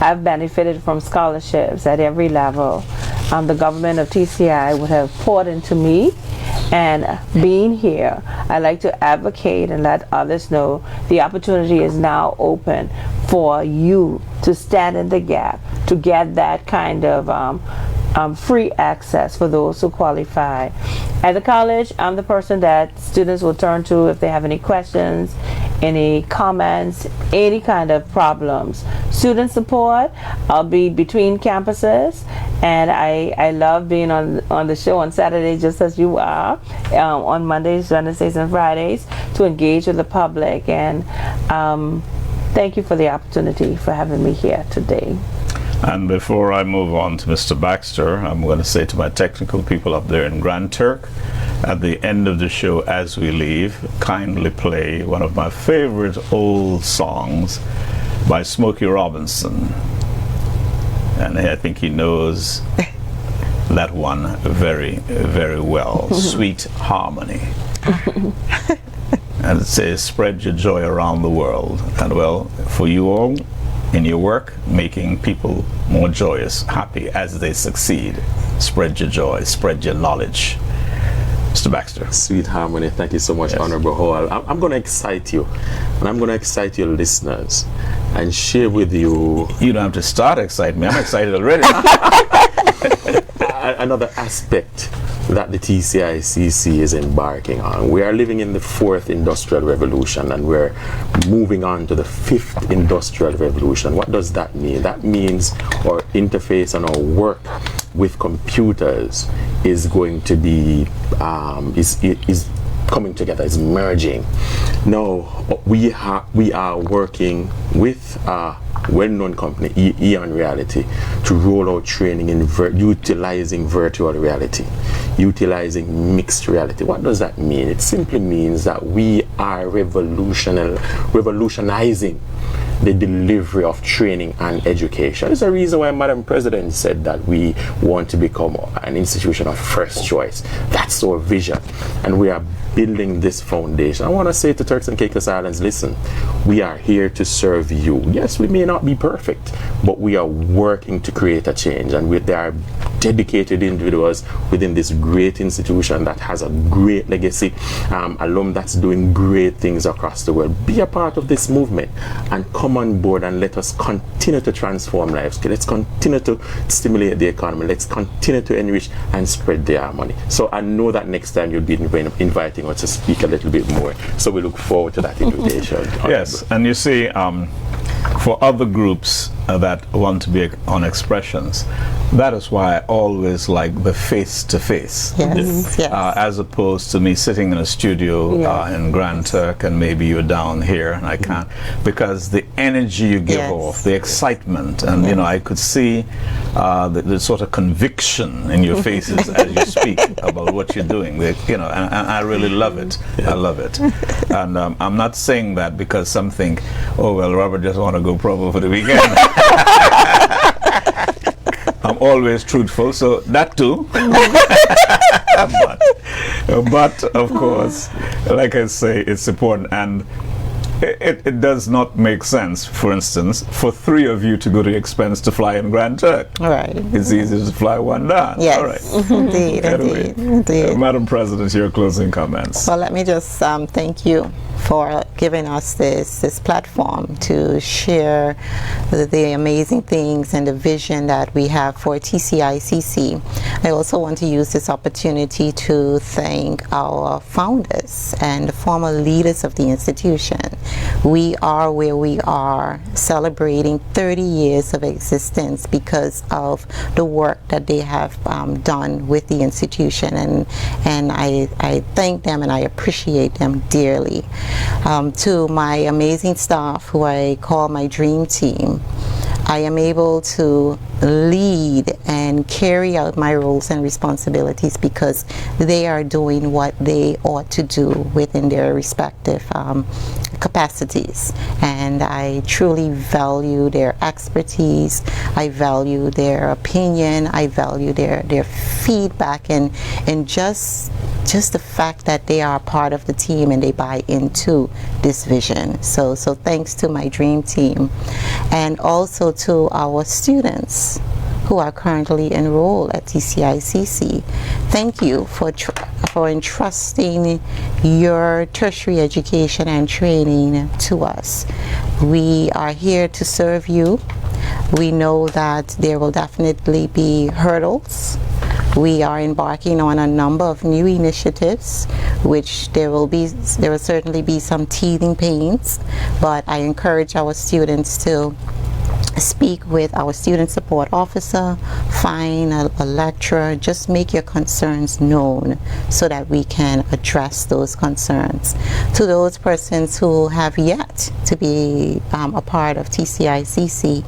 I've benefited from scholarships at every level. the government of TCI would have poured into me. And being here, I like to advocate and let others know the opportunity is now open for you to stand in the gap to get that kind of free access for those who qualify. At the college, I'm the person that students will turn to if they have any questions, any comments, any kind of problems. Student support, I'll be between campuses, and I love being on the show on Saturdays just as you are, on Mondays, Wednesdays, and Fridays to engage with the public. And thank you for the opportunity for having me here today. And before I move on to Mr. Baxter, I'm going to say to my technical people up there in Grand Turk, at the end of the show as we leave, kindly play one of my favorite old songs by Smokey Robinson. And I think he knows that one very, very well. Sweet Harmony. And it says, spread your joy around the world. And well, for you all, in your work, making people more joyous, happy as they succeed. Spread your joy, spread your knowledge. Mr. Baxter. Sweet Harmony, thank you so much, Yes. Honorable Hall. I'm going to excite you, and I'm going to excite your listeners and share with you You don't have to start exciting me. I'm excited already. another aspect that the TCICC is embarking on. We are living in the 4th industrial revolution, and we're moving on to the 5th industrial revolution. What does that mean? That means our interface and our work with computers is going to be is coming together, is merging. Now we are working with a well-known company, Eon Reality, to roll out training in utilizing virtual reality, utilizing mixed reality. What does that mean? It simply means that we are revolutionizing the delivery of training and education. There's a reason why Madam President said that we want to become an institution of first choice. That's our vision, and we are building this foundation. I want to say to Turks and Caicos Islands, listen, we are here to serve you. Yes, we may not be perfect, but we are working to create a change, and there are dedicated individuals within this great institution that has a great legacy, alum that's doing great things across the world. Be a part of this movement and come on board, and let us continue to transform lives. Let's continue to stimulate the economy. Let's continue to enrich and spread the harmony. So I know that next time you'll be inviting us to speak a little bit more. So we look forward to that invitation. Yes, and you see, for other groups that want to be on expressions, that is why I always like the face-to-face. Yes, yes. As opposed to me sitting in a studio in Grand Turk, and maybe you're down here and I can't, because the energy you give Yes. off, the excitement, and you know, I could see the sort of conviction in your faces as you speak about what you're doing. You know, and I really love it. I love it. And I'm not saying that because some think, oh well, Robert just want to go promo for the weekend. I'm always truthful, so that too. but of course, like I say, it's important, and it does not make sense, for instance, for 3 of you to go to the expense to fly in Grand Turk. All right. It's easy to fly one down. Yes. All right. Indeed, Anyway, indeed. Madam President, your closing comments. Well, let me just thank you for giving us this platform to share the amazing things and the vision that we have for TCICC. I also want to use this opportunity to thank our founders and the former leaders of the institution. We are where we are, celebrating 30 years of existence because of the work that they have done with the institution, and I thank them and I appreciate them dearly. To my amazing staff, who I call my dream team, I am able to lead and carry out my roles and responsibilities because they are doing what they ought to do within their respective capacities, and I truly value their expertise, I value their opinion, I value their feedback, and just the fact that they are part of the team and they buy into this vision. So thanks to my dream team, and also to our students who are currently enrolled at TCICC. Thank you for entrusting your tertiary education and training to us. We are here to serve you. We know that there will definitely be hurdles. We are embarking on a number of new initiatives, which there will certainly be some teething pains, but I encourage our students to speak with our student support officer, find a lecturer, just make your concerns known so that we can address those concerns. To those persons who have yet to be a part of TCICC,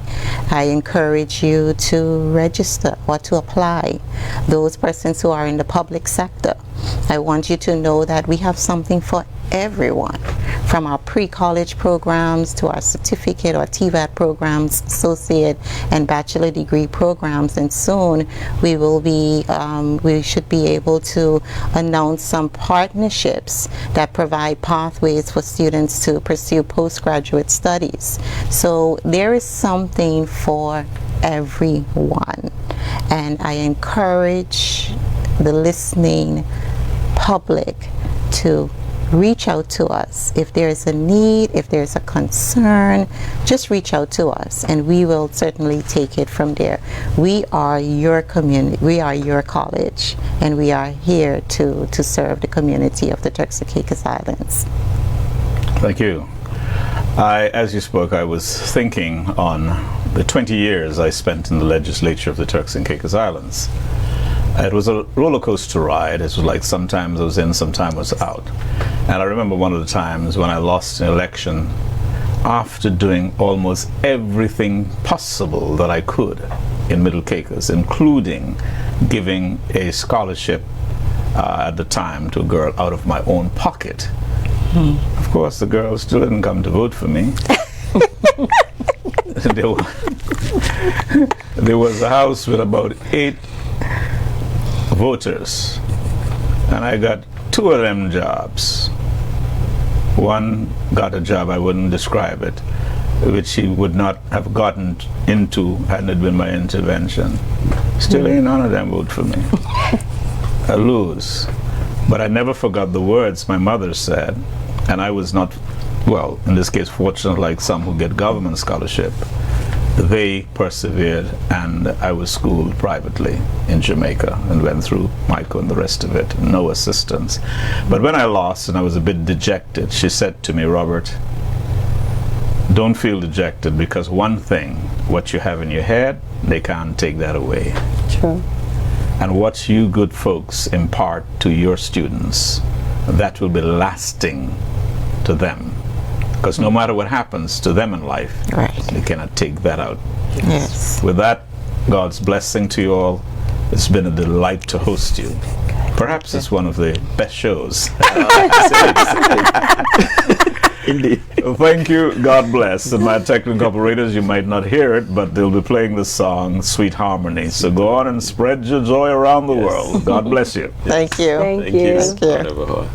I encourage you to register or to apply. Those persons who are in the public sector, I want you to know that we have something for everyone, from our pre-college programs to our certificate or TVET programs, associate and bachelor degree programs, and soon we should be able to announce some partnerships that provide pathways for students to pursue postgraduate studies. So there is something for everyone, and I encourage the listening public to reach out to us. If there is a need, if there's a concern, just reach out to us and we will certainly take it from there. We are your community, we are your college, and we are here to serve the community of the Turks and Caicos Islands. Thank you. As you spoke, I was thinking on the 20 years I spent in the legislature of the Turks and Caicos Islands. It was a roller coaster ride. It was like sometimes I was in, sometimes I was out. And I remember one of the times when I lost an election after doing almost everything possible that I could in Middle Caicos, including giving a scholarship at the time to a girl out of my own pocket. Of course, the girl still didn't come to vote for me. There was a house with about 8 voters, and I got 2 of them jobs. One got a job, I wouldn't describe it, which he would not have gotten into hadn't it been my intervention. Still ain't none of them vote for me. I lose. But I never forgot the words my mother said, and I was not, well, in this case, fortunate like some who get government scholarship. They persevered, and I was schooled privately in Jamaica and went through Michael and the rest of it, no assistance. But when I lost and I was a bit dejected, she said to me, Robert, don't feel dejected, because one thing, what you have in your head, they can't take that away. True. And what you good folks impart to your students, that will be lasting to them. Because no matter what happens to them in life, Right. they cannot take that out. Yes. With that, God's blessing to you all. It's been a delight to host you. Perhaps it's one of the best shows. Indeed. Thank you. God bless. And my technical operators, you might not hear it, but they'll be playing the song Sweet Harmony. So go on and spread your joy around the world. God bless you. Thank you. Thank you. Thank you. Honorable Hall.